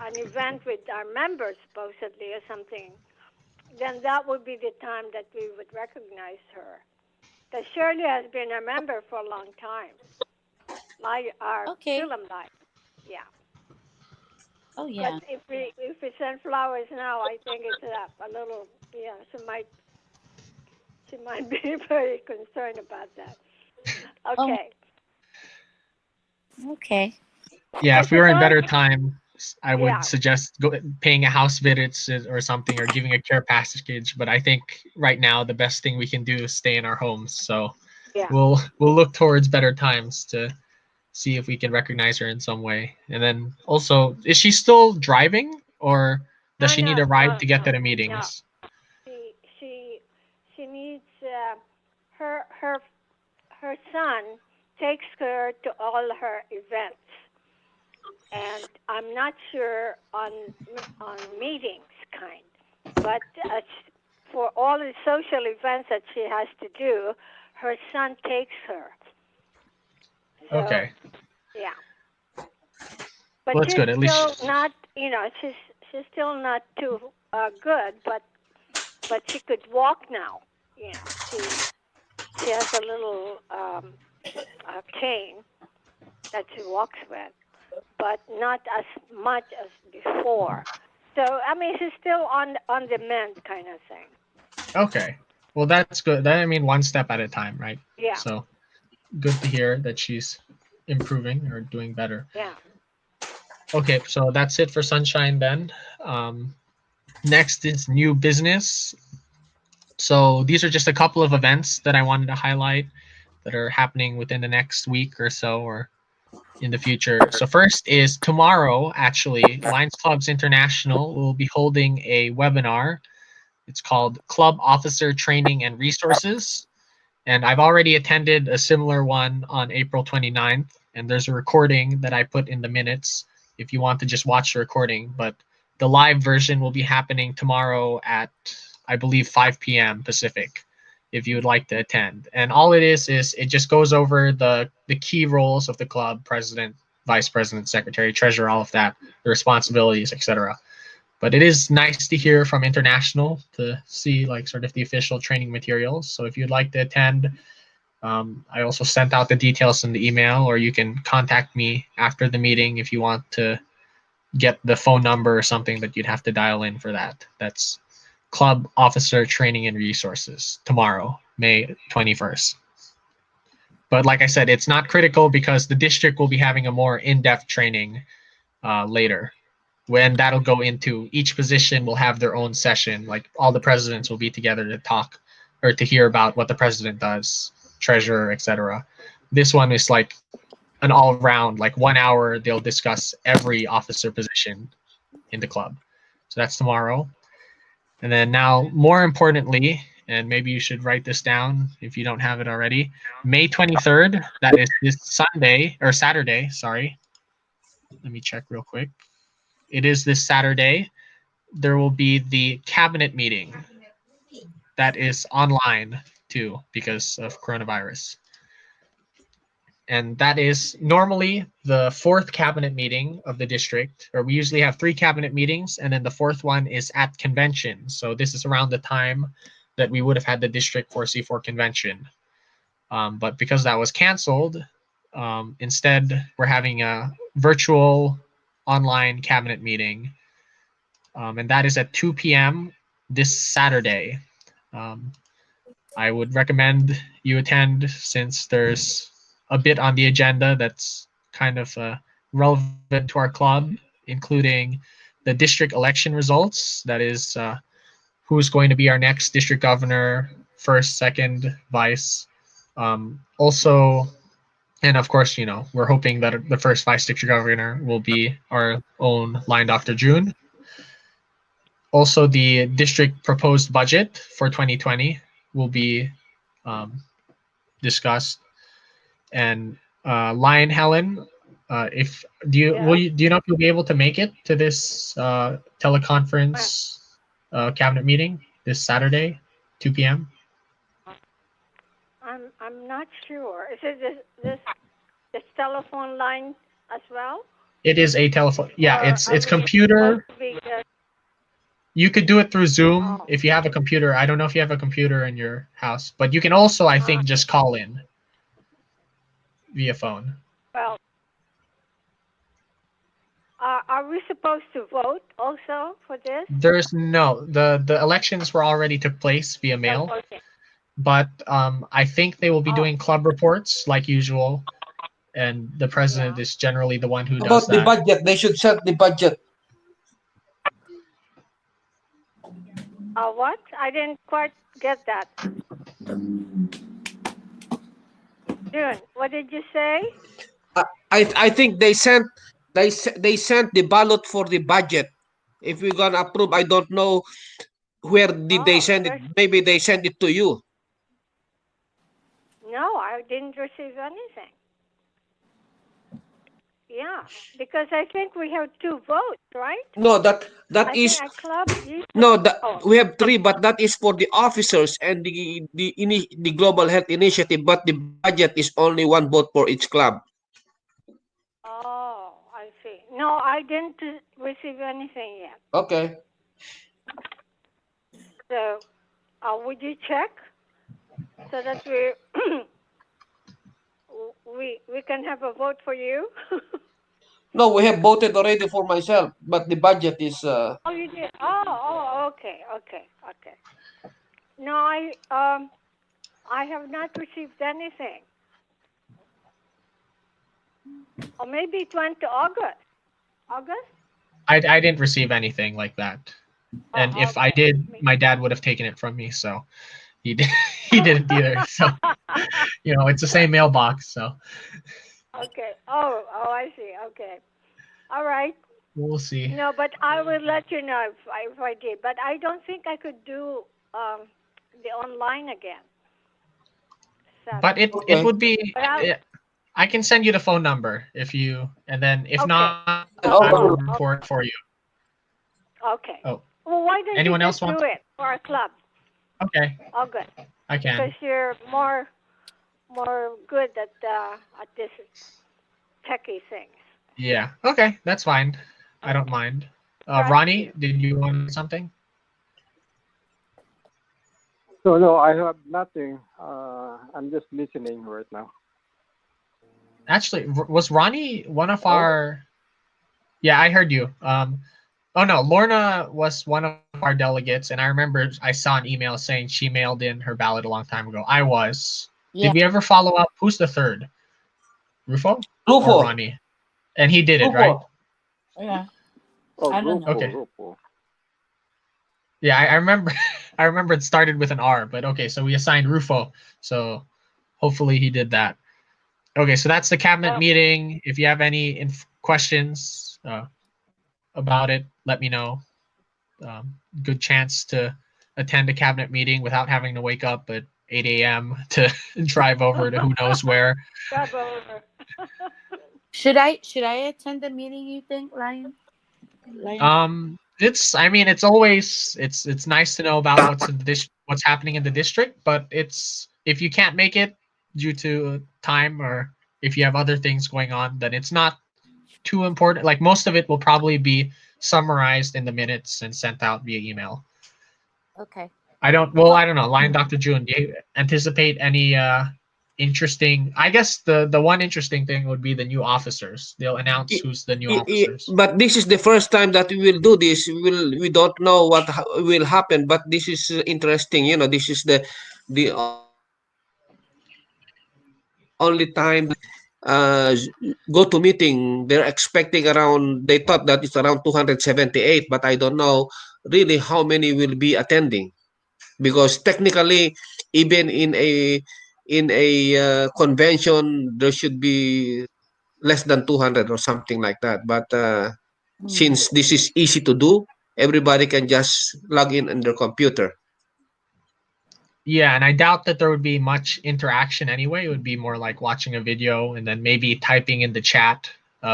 an event with our members, supposedly, or something, then that would be the time that we would recognize her. Because Shirley has been a member for a long time. Our Okay. Fil-Am life. Yeah. Oh But yeah. if we send flowers now, I think it's a little, yeah, she might be very concerned about that. Oh Okay. okay. yeah, Okay, if we so were in don't, better time, I would yeah, suggest paying a house visit or something, or giving a care package. But I think right now the best thing we can do is stay in our homes. So yeah. we'll look towards better times to see if we can recognize her in some way. And then also, is she still driving, or does No, she need no, a ride no, to get no, to the no. meetings? She she she needs her her her son takes her to all her events, and I'm not sure on meetings kind, but for all the social events that she has to do, her son takes her. So Okay, yeah, but well that's she's good. At still least not, she's still not too good, but she could walk now. She has a little cane that she walks with, but not as much as before. So I mean, she's still on the mend kind of thing. okay. Well, that's good. That I mean, one step at a time, right? Yeah, So good to hear that she's improving or doing better. yeah. Okay, so that's it for Sunshine then. Um, Next is new business. So these are just a couple of events that I wanted to highlight that are happening within the next week or so, or in the future. So first is tomorrow, actually, Lions Clubs International will be holding a webinar. It's called Club Officer Training and Resources. And I've already attended a similar one on April 29th. And there's a recording that I put in the minutes if you want to just watch the recording. But the live version will be happening tomorrow at, I believe, 5 p.m. Pacific, if you would like to attend. And all it is it just goes over the key roles of the club: president, vice president, secretary, treasurer, all of that, the responsibilities, etc. But it is nice to hear from international to see like sort of the official training materials. So if you'd like to attend, I also sent out the details in the email, or you can contact me after the meeting if you want to get the phone number or something that you'd have to dial in for that. That's Club Officer Training and Resources tomorrow, May 21st. But like I said, it's not critical because the district will be having a more in-depth training later. When that'll go into each position will have their own session. Like all the presidents will be together to talk or to hear about what the president does, treasurer, etc. This one is like an all-round, like 1 hour. They'll discuss every officer position in the club. So that's tomorrow. And then now, more importantly, and maybe you should write this down if you don't have it already. May 23rd, that is this Sunday or Saturday, sorry. Let me check real quick. It is this Saturday. There will be the cabinet meeting. That is online too because of coronavirus. And that is normally the fourth cabinet meeting of the district, or we usually have 3 cabinet meetings, and then the fourth one is at convention. So this is around the time that we would have had the District 4C4 convention. But because that was canceled, instead we're having a virtual online cabinet meeting, and that is at 2 p.m. this Saturday. I would recommend you attend since there's a bit on the agenda that's kind of relevant to our club, including the district election results. That is who's going to be our next district governor, first, second, vice. Also, and of course, we're hoping that the first vice district governor will be our own line Dr. June. Also, the district proposed budget for 2020 will be discussed. And Lion Helen, if do you will you do you know if you'll be able to make it to this teleconference cabinet meeting this Saturday, 2 p.m.? I'm not sure. Is it this telephone line as well? It is a telephone. Yeah, Or it's are we computer. supposed to be just- You could do it through Zoom Oh. if you have a computer. I don't know if you have a computer in your house, but you can also, I think, just call in via phone. Well, are we supposed to vote also for this? There's no the elections were already took place via mail, Okay. but I think they will be Oh. doing club reports like usual, and the president is generally the one who does About the that. budget, they should set the budget. What? I didn't quite get that. June, what did you say? I think they sent the ballot for the budget. If we're gonna approve, I don't know where did they send it. Maybe they sent it to you. No, I didn't receive anything. Yeah, because I think we have 2 votes, right? No, that I is think our club used to- no. We have 3, Oh. but that is for the officers and the global health initiative. But the budget is only 1 vote for each club. Oh, I see. No, I didn't receive anything yet. Okay. So, would you check so that we can have a vote for you? No, we have voted already for myself, but the budget is. Oh, you did. Oh, okay. No, I have not received anything. Or maybe it went to August. August? I didn't receive anything like that, and if I did, my dad would have taken it from me. So he did, he didn't either. So it's the same mailbox. So Okay. Oh, I see. Okay. All right. we'll see. No, but I will let you know if I did. But I don't think I could do the online again. But it would be. But I can send you the phone number if you, and then if Okay. not, Oh, I will report for you. Okay. Oh. Well, why don't Anyone you else just want do it for our club? Okay, August. I can. Because you're more good at this techie things. Yeah. Okay, that's fine. I don't mind. Thank Ronnie, you. did you want something? No, I have nothing. I'm just listening right now. Actually, was Ronnie one of our? Yeah, I heard you. Oh no, Lorna was one of our delegates, and I remember I saw an email saying she mailed in her ballot a long time ago. I was. Yeah. we ever follow up? Who's the third? Rufo or Rufo. Ronnie? And he did it, Rufo. right? Yeah. Oh, I don't know. Okay. Rufo. Yeah, I remember. I remember it started with an R, but okay. So we assigned Rufo. So hopefully he did that. Okay, so that's the cabinet meeting. If you have any questions about it, let me know. Good chance to attend a cabinet meeting without having to wake up at 8 a.m. to drive over to who knows where. Drive over. Should I attend the meeting, you think, Lion? It's I mean it's always it's nice to know about what's in the what's happening in the district, but it's if you can't make it due to time or if you have other things going on, then it's not too important. Like most of it will probably be summarized in the minutes and sent out via email. Okay. I don't know. Lion Dr. June, do you anticipate any interesting I guess the one interesting thing would be the new officers. They'll announce who's the new officers. But this is the first time that we will do this. We don't know what will happen, but this is interesting. You know, this is the only time uh, go to meeting. They're expecting around. They thought that it's around 278, but I don't know really how many will be attending because technically, even in a convention, there should be less than 200 or something like that. But since this is easy to do, everybody can just log in their computer. Yeah, and I doubt that there would be much interaction anyway. It would be more like watching a video and then maybe typing in the chat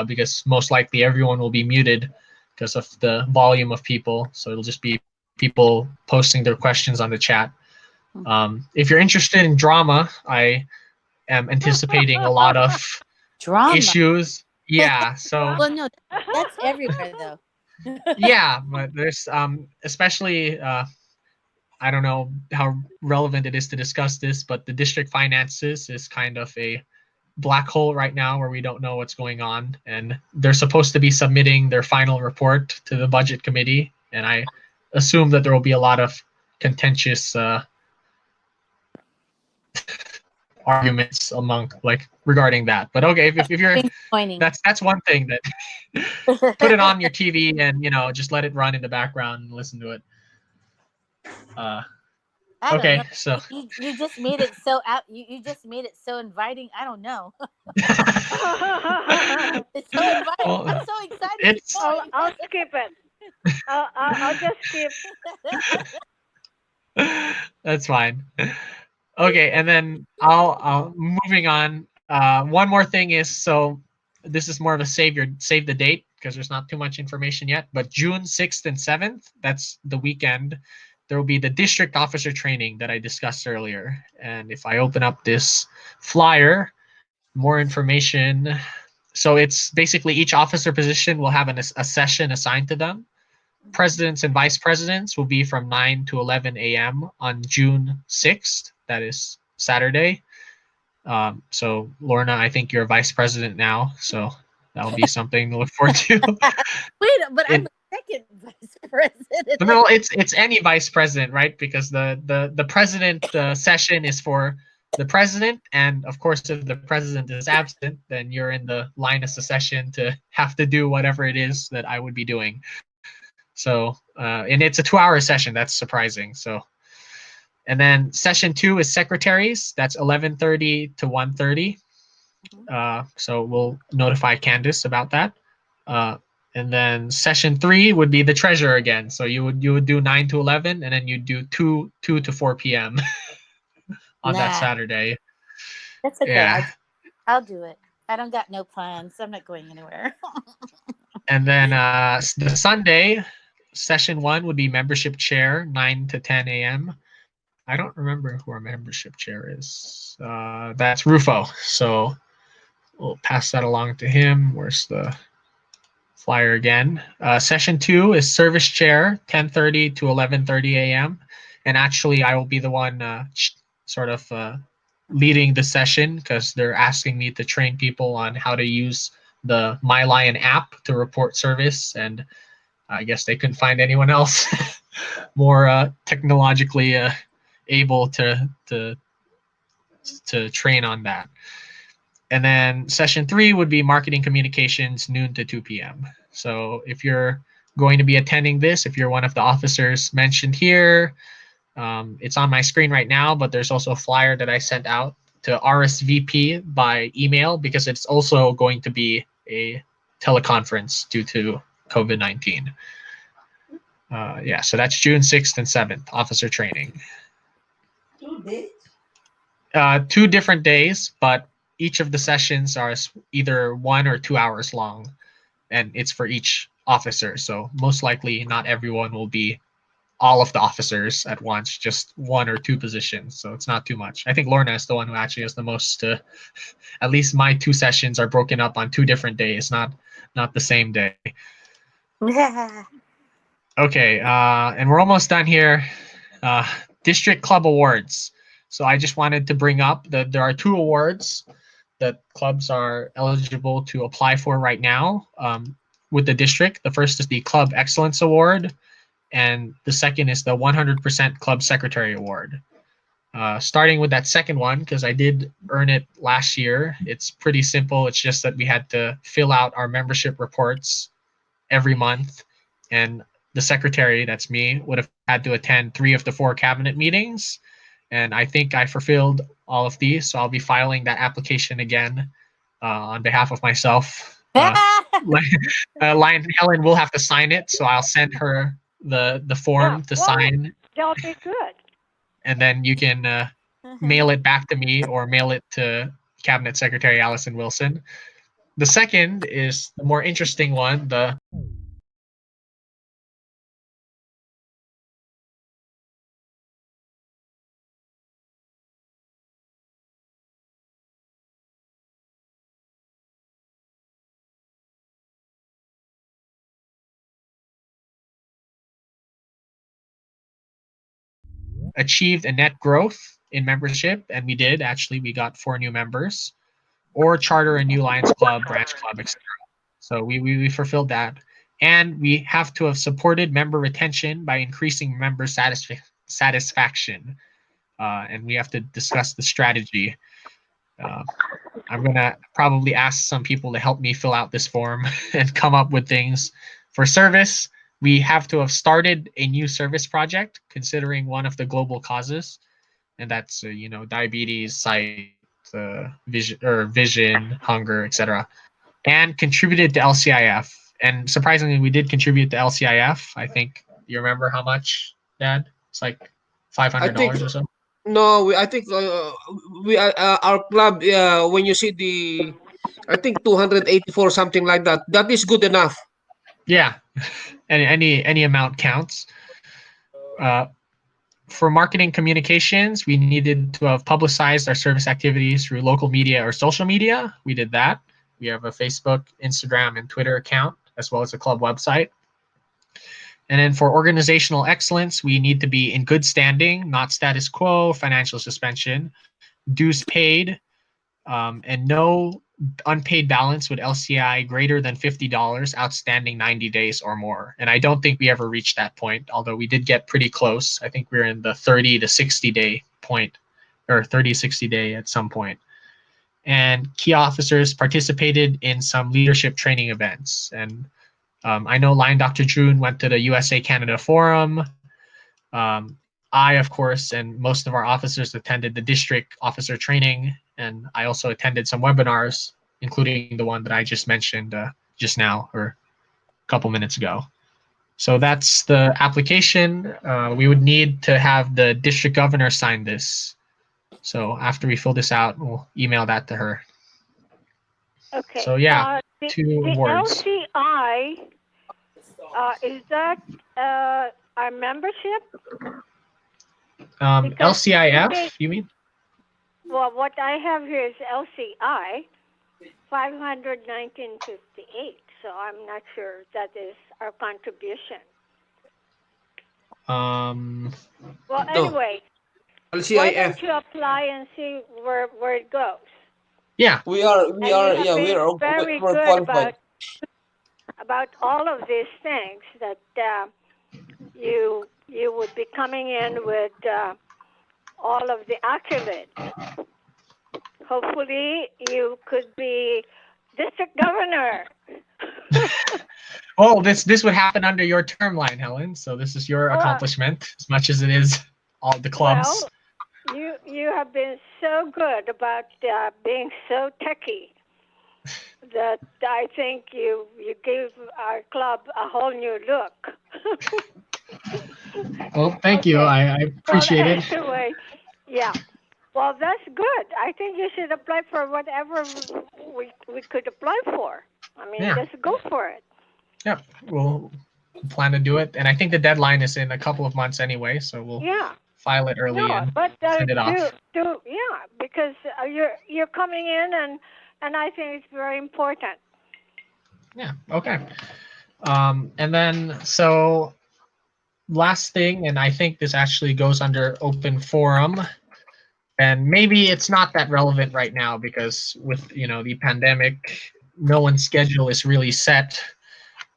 because most likely everyone will be muted because of the volume of people. So it'll just be people posting their questions on the chat. If you're interested in drama, I am anticipating a lot of Drama. issues. Yeah, so Well, no, that's everywhere though. yeah, but there's especially I don't know how relevant it is to discuss this, but the district finances is kind of a black hole right now where we don't know what's going on. And they're supposed to be submitting their final report to the budget committee. And I assume that there will be a lot of contentious arguments among like regarding that. But okay, if you're Pointing. that's one thing that put it on your TV and just let it run in the background and listen to it. I don't know. Okay, so You just made it so out. You just made it so inviting. I don't know. It's so inviting. well, I'm so excited to it's join. I'll skip it. I'll just skip. that's fine. Okay, and then I'll moving on. One more thing is so this is more of a save the date because there's not too much information yet. But June 6th and 7th, that's the weekend. There will be the district officer training that I discussed earlier. And if I open up this flyer, more information. So it's basically each officer position will have a session assigned to them. Presidents and vice presidents will be from 9 to 11 a.m. on June 6th. That is Saturday. So Lorna, I think you're vice president now, so that'll be something to look forward to. Wait, but I'm the second vice president. No, it's any vice president, right? Because the president session is for the president, and of course, if the president is absent, then you're in the line of succession to have to do whatever it is that I would be doing. So, and it's a 2-hour session. That's surprising. So, and then session 2 is secretaries. That's 11:30 to 1:30. So we'll notify Candace about that. And then session 3 would be the treasurer again. So you would do 9 to 11, and then you do 2 to 4 p.m. on that Saturday. That's okay. Yeah. I'll do it. I don't got no plans. I'm not going anywhere. And then the Sunday session 1 would be membership chair 9 to 10 a.m. I don't remember who our membership chair is. That's Rufo. So we'll pass that along to him. Where's the flyer again? Session 2 is service chair 10:30 to 11:30 a.m. And actually, I will be the one sort of leading the session because they're asking me to train people on how to use the MyLion app to report service. And I guess they couldn't find anyone else more technologically able to to train on that. And then session 3 would be marketing communications, noon to 2 p.m. So if you're going to be attending this, if you're one of the officers mentioned here, it's on my screen right now, but there's also a flyer that I sent out to RSVP by email because it's also going to be a teleconference due to COVID-19. Yeah, so that's June 6th and 7th, officer training. 2 days? 2 different days, but each of the sessions are either 1 or 2 hours long, and it's for each officer. So most likely not everyone will be all of the officers at once, just 1 or 2 positions. So it's not too much. I think Lorna is the one who actually has the most. At least my 2 sessions are broken up on 2 different days, not the same day. Okay, and we're almost done here. District Club Awards. So I just wanted to bring up that there are 2 awards that clubs are eligible to apply for right now with the district. The first is the Club Excellence Award, and the second is the 100% Club Secretary Award. Starting with that second one, because I did earn it last year, it's pretty simple. It's just that we had to fill out our membership reports every month, and the secretary, that's me, would have had to attend 3 of the 4 cabinet meetings. And I think I fulfilled all of these, so I'll be filing that application again on behalf of myself. Lion Helen will have to sign it, so I'll send her the form to sign. That'll be good. And then you can mail it back to me or mail it to Cabinet Secretary Allison Wilson. The second is the more interesting one, the achieved a net growth in membership, and we did actually. We got 4 new members, or charter a new Lions Club, branch club, etc. So we fulfilled that, and we have to have supported member retention by increasing member satisfaction, and we have to discuss the strategy. I'm gonna probably ask some people to help me fill out this form and come up with things for service. We have to have started a new service project considering one of the global causes, and that's diabetes, sight, vision, hunger, etc. And contributed to LCIF. And surprisingly, we did contribute to LCIF. I think you remember how much, Dad? It's like I think $500 or so. no, I think we our club when you see the I think 284 something like that. That is good enough. Yeah, any amount counts. Uh, for marketing communications, we needed to have publicized our service activities through local media or social media. We did that. We have a Facebook, Instagram, and Twitter account, as well as a club website. And then for organizational excellence, we need to be in good standing, not status quo, financial suspension, dues paid, and no unpaid balance with LCI greater than $50 outstanding 90 days or more. And I don't think we ever reached that point, although we did get pretty close. I think we're in the 30 to 60 day point, or 30, 60 day at some point. And key officers participated in some leadership training events. And I know Lion Dr. June went to the USA Canada Forum. I, of course, and most of our officers attended the district officer training, and I also attended some webinars, including the one that I just mentioned just now or a couple minutes ago. So that's the application. We would need to have the district governor sign this. So after we fill this out, we'll email that to her. Okay. So yeah, the 2 awards. LCI, is that our membership? LCIF, you mean? Well, what I have here is LCI, 519.58. So I'm not sure that is our contribution. Well, No. anyway, why LCIF. don't you apply and see where it goes? Yeah. We are very we're good qualified. about all of these things that you would be coming in with all of the accolades. hopefully you could be district governor. Oh, this would happen under your term line, Helen. So this is your Well, accomplishment as much as it is all the clubs. well, you have been so good about being so techy that I think you gave our club a whole new look. Well, thank you. Okay. I appreciate it. Anyway, yeah. Well, that's good. I think you should apply for whatever we could apply for. I mean, Yeah. just go for it. Yeah, we'll plan to do it, and I think the deadline is in a couple of months anyway, so we'll Yeah. file it early No, and but send it off. yeah, because you're coming in and I think it's very important. Yeah. Okay. And then so last thing, and I think this actually goes under open forum, and maybe it's not that relevant right now because with the pandemic, no one's schedule is really set.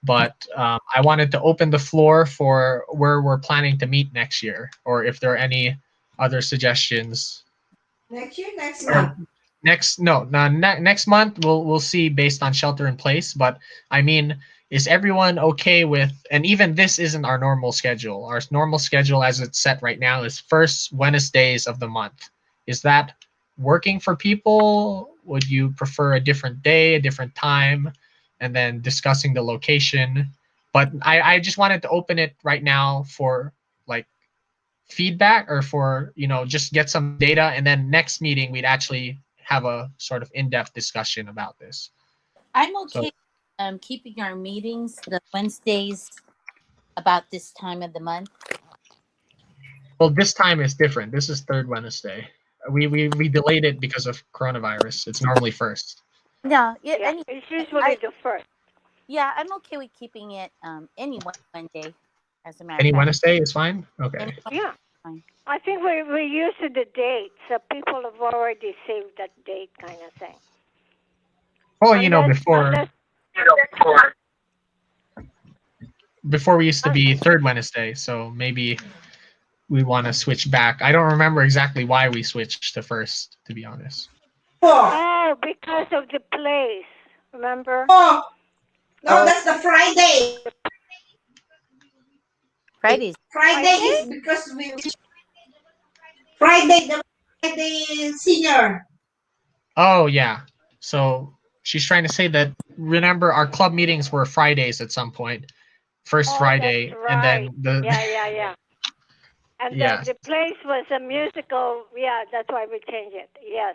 But I wanted to open the floor for where we're planning to meet next year, or if there are any other suggestions. Next year, next Or month. next month we'll see based on shelter in place. But I mean, is everyone okay with? And even this isn't our normal schedule. Our normal schedule, as it's set right now, is first Wednesdays of the month. Is that working for people? Would you prefer a different day, a different time, and then discussing the location? But I just wanted to open it right now for like feedback or for just get some data, and then next meeting we'd actually have a sort of in-depth discussion about this. I'm So okay keeping our meetings the Wednesdays about this time of the month. well, this time is different. This is third Wednesday. We delayed it because of coronavirus. It's normally first. Yeah, Yeah, it's usually the first. yeah, I'm okay with keeping it any Wednesday, as a matter Any of fact. Wednesday is fine. Okay. Any Yeah. fine. I think we're used to the date, so people have already saved that date kind of thing. Well, Unless before we used to be third Wednesday, so maybe we want to switch back. I don't remember exactly why we switched to first, to be honest. Oh, because of the place. Remember? Oh, no, that's the Friday. Fridays. Friday is because the Friday senior. Oh yeah. So she's trying to say that remember our club meetings were Fridays at some point. First Oh, Friday, that's and right. then Yeah. And yeah. the place was a musical. Yeah, that's why we changed it. Yes.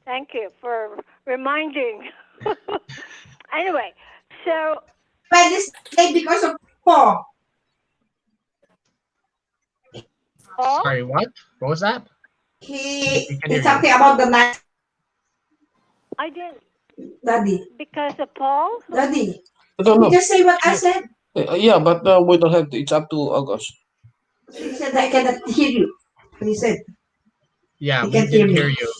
Thank you for reminding. Anyway, so Wednesday because of Paul. Paul, Sorry, what? What was that? He We can hear is you. talking about the night. I didn't Daddy. because of Paul. Daddy. I don't know. Just say what I said. Yeah, but we don't have. It's up to August. He said I cannot hear you. He said Yeah, he we can't hear didn't me. hear you.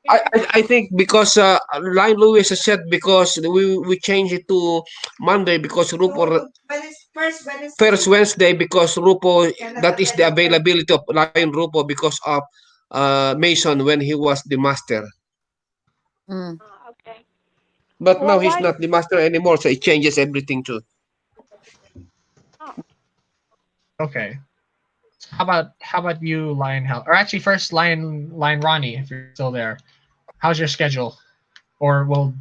I think because Line Lewis has said because we changed it to Monday because Rupo first Wednesday because Rupo that is the availability of Line Rupo because of Mason when he was the master. Mm. Okay. But now Well, he's why? not the master anymore, so it changes everything too. Oh, Okay. How about you, Lion Hell? Or actually, first, Lion Ronnie, if you're still there. How's your schedule? Or well,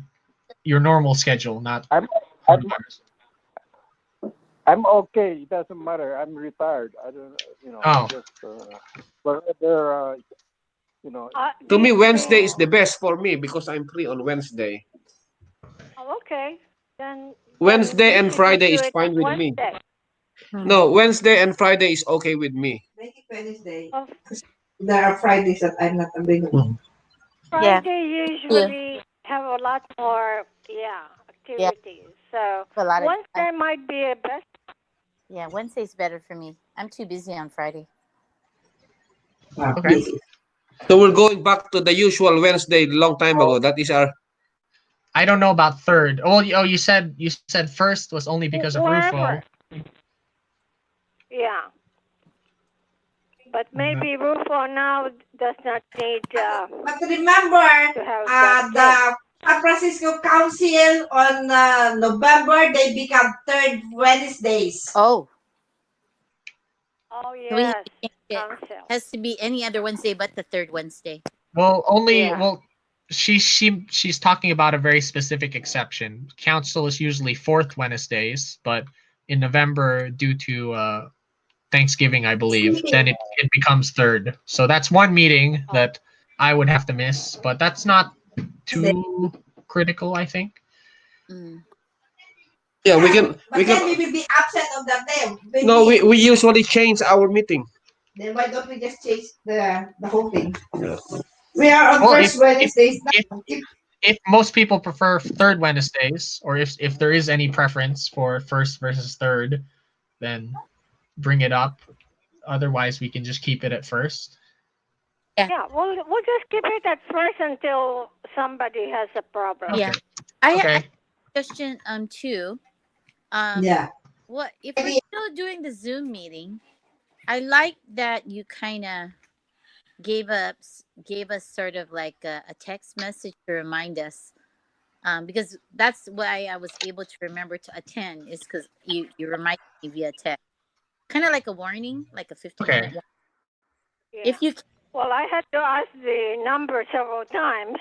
your normal schedule, not I'm coronavirus. I'm okay. It doesn't matter. I'm retired. I don't, Oh, just wherever, To me, Wednesday is do the best for me because I'm free on Wednesday. oh, okay. Then Wednesday we and should Friday do is it on fine with me. Wednesday. Mm. No, Wednesday and Friday is okay with me. Make it Wednesday. Of There are Fridays that I'm not available. Yeah. Friday Yeah. usually have a lot more, Yeah. activities. So A lot of Wednesday might be a best. yeah, Wednesday's better for me. I'm too busy on Friday. okay. So we're going back to the usual Wednesday long time ago. That is our I don't know about third. Oh, you said first was only because of Rufo. Wherever. Yeah. But maybe Rufo now does not need But remember, to have that the day. San Francisco Council on November, they become third Wednesdays. Oh, Oh so we have yes, to change it. council. Has to be any other Wednesday but the third Wednesday. Well, Yeah. she's talking about a very specific exception. Council is usually fourth Wednesdays, but in November, due to Thanksgiving, I believe, then it becomes third. So that's one meeting that I would have to miss, but that's not too critical, I think. Mm. Yeah, we But then we can. will be absent on that day. No, we usually change our meeting. Then why don't we just change the whole thing? We are on Well, first Wednesdays if now. if most people prefer third Wednesdays, or if there is any preference for first versus third, then bring it up. Otherwise, we can just keep it at first. Yeah, we'll just keep it at first until somebody has a problem. Yeah. Okay. I Okay. have a question too. Yeah. What if we're still doing the Zoom meeting? I like that you kind of gave us sort of like a text message to remind us, because that's why I was able to remember to attend, is because you reminded me via text, kind of like a warning, like a 15-minute Okay. warning. Yeah. If you Well, I had to ask the number several times.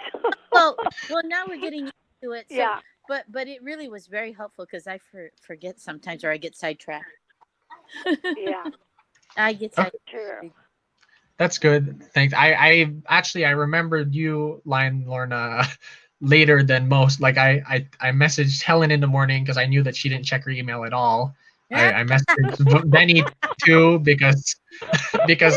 well now we're getting used to it. So, Yeah. but it really was very helpful because I forget sometimes, or I get sidetracked. Yeah. I get Okay. sidetracked. True. That's good. Thanks. I actually I remembered you, Lion Lorna, later than most. Like I messaged Helen in the morning because I knew that she didn't check her email at all. I messaged Benny too because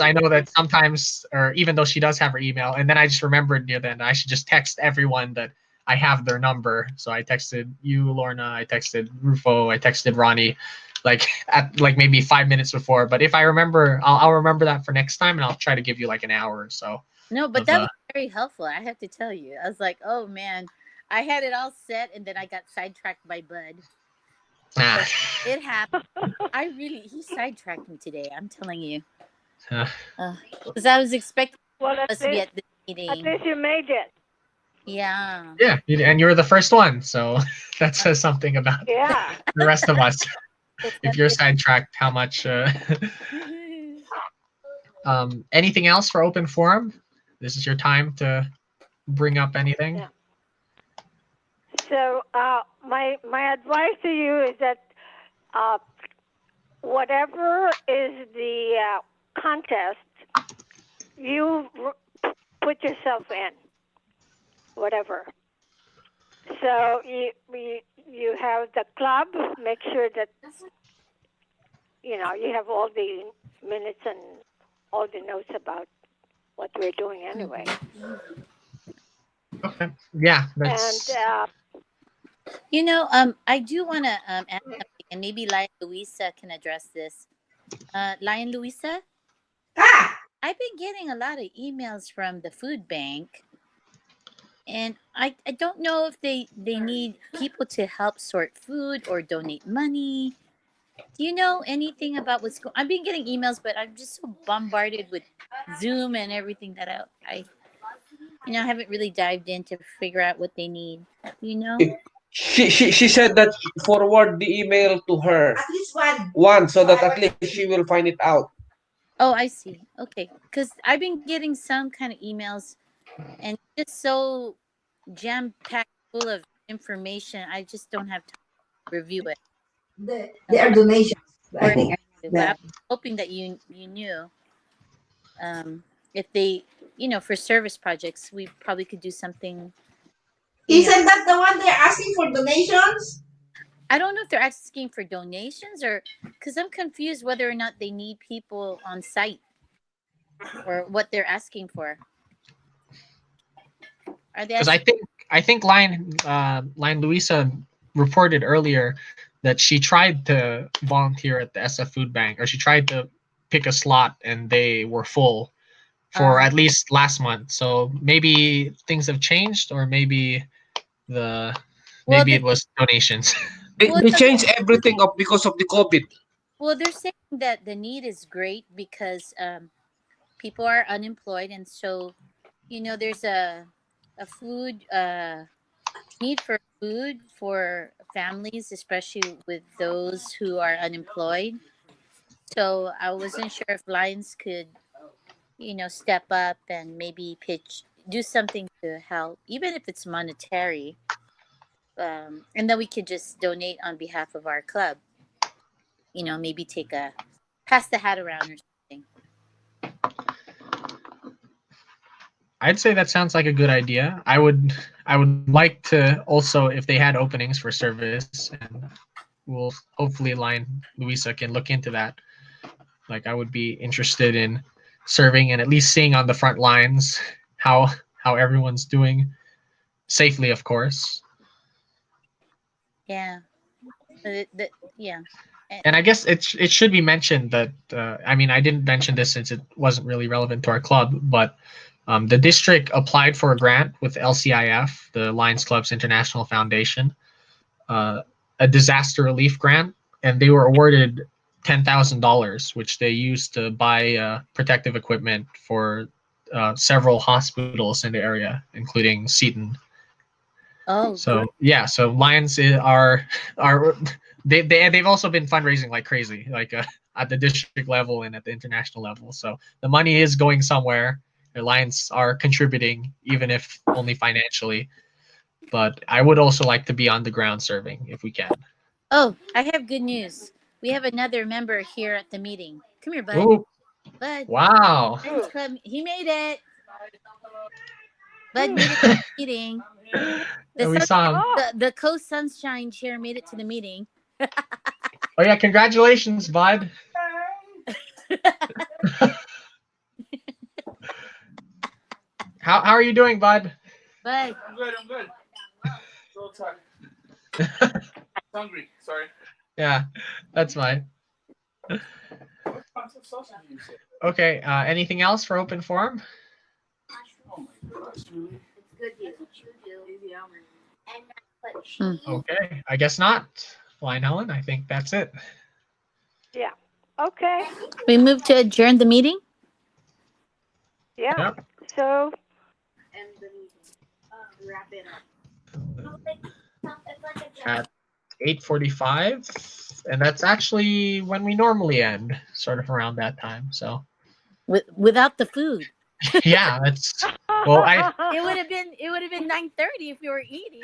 I know that sometimes, or even though she does have her email, and then I just remembered near then I should just text everyone that I have their number. So I texted you, Lorna. I texted Rufo. I texted Ronnie, like at like maybe 5 minutes before. But if I remember, I'll remember that for next time, and I'll try to give you like an hour or so. No, but Of that was very helpful. I have to tell you, I was like, oh man, I had it all set, and then I got sidetracked by Bud. ah, It happened. He sidetracked me today. I'm telling you, uh, because I was expecting Well, us to be at the at meeting. least you made it. Yeah. yeah, and you're the first one, so that says something about Yeah. the rest of us. It's If you're sidetracked, how much? Anything else for open forum? This is your time to bring up anything. Yeah. So my advice to you is that whatever is the contest, you put yourself in. Whatever. So you have the club. Make sure that you have all the minutes and all the notes about what we're doing anyway. Okay. Yeah, that's. And I do want to ask something, and maybe Lion Louisa can address this. Lion Louisa, I've been getting a lot of emails from the food bank, and I don't know if they need people to help sort food or donate money. Do you know anything about what's going? I've been getting emails, but I'm just so bombarded with Zoom and everything that I haven't really dived in to figure out what they need. You know? She said that forward the email to her. At least one. One, so that at least she will find it out. Oh, I see. Okay, because I've been getting some kind of emails, and just so jam packed full of information, I just don't have time to review it. They are donations. I Or, think. but I'm hoping that you knew. If they, for service projects, we probably could do something. Isn't that the one they're asking for donations? I don't know if they're asking for donations, or because I'm confused whether or not they need people on site or what they're asking for. Are they? Because I think Line Louisa reported earlier that she tried to volunteer at the SF Food Bank, or she tried to pick a slot and they were full for at least last month. So maybe things have changed, or maybe it was donations. They changed everything up because of the COVID. Well, they're saying that the need is great because people are unemployed, and so there's a food need for food for families, especially with those who are unemployed. So I wasn't sure if Lions could step up and maybe do something to help, even if it's monetary, and then we could just donate on behalf of our club. Maybe pass the hat around or something. I'd say that sounds like a good idea. I would like to also, if they had openings for service, and we'll hopefully Luisa can look into that. Like, I would be interested in serving and at least seeing on the front lines how everyone's doing safely, of course. Yeah. Yeah. And I guess it should be mentioned that I mean, I didn't mention this since it wasn't really relevant to our club, but the district applied for a grant with LCIF, the Lions Clubs International Foundation, a disaster relief grant, and they were awarded $10,000, which they used to buy protective equipment for several hospitals in the area, including Seton. Oh, So good. yeah, so Lions are they've also been fundraising like crazy, like at the district level and at the international level. So the money is going somewhere. The Lions are contributing, even if only financially. But I would also like to be on the ground serving if we can. Oh, I have good news. We have another member here at the meeting. Come here, Bud. Ooh, Bud. wow! Lions Club. He made it. Bud made it to the meeting. We saw him. The Coast Sunshine Chair made it to the meeting. Oh yeah, congratulations, Bud. How are you doing, Bud? Bud. I'm good. So tired. Hungry. Sorry. Yeah, that's fine. Okay, anything else for open forum? Oh my gosh, really? Okay, I guess not. Flying Helen, I think that's it. Yeah. Okay. We move to adjourn the meeting. Yeah. Yep. So At 8:45, and that's actually when we normally end, sort of around that time. So Without the food. yeah, that's well, It would have been 9:30 if we were eating.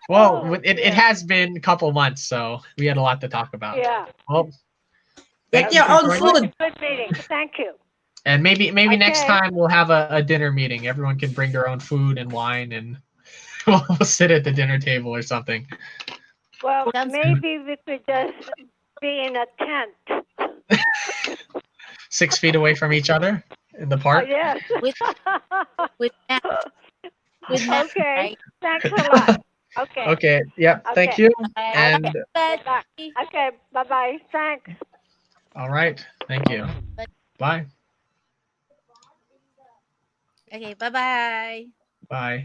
well, Oh, it has been a couple months, so we had a lot to talk about. yeah. Well, Get thank you your for own joining. food. Good meeting. Thank you. And maybe next Okay. time we'll have a dinner meeting. Everyone can bring their own food and wine, and we'll sit at the dinner table or something. Well, Sounds maybe we could just be in a tent. 6 feet away from each other in the Oh, park. yes. with Matt, Okay. right? Thanks a lot. Okay. Okay. Yep. Thank Okay. you. Bye. And Good luck. Okay. Bye-bye. Thanks. all right. Thank you. Bye. Okay, bye-bye. Bye.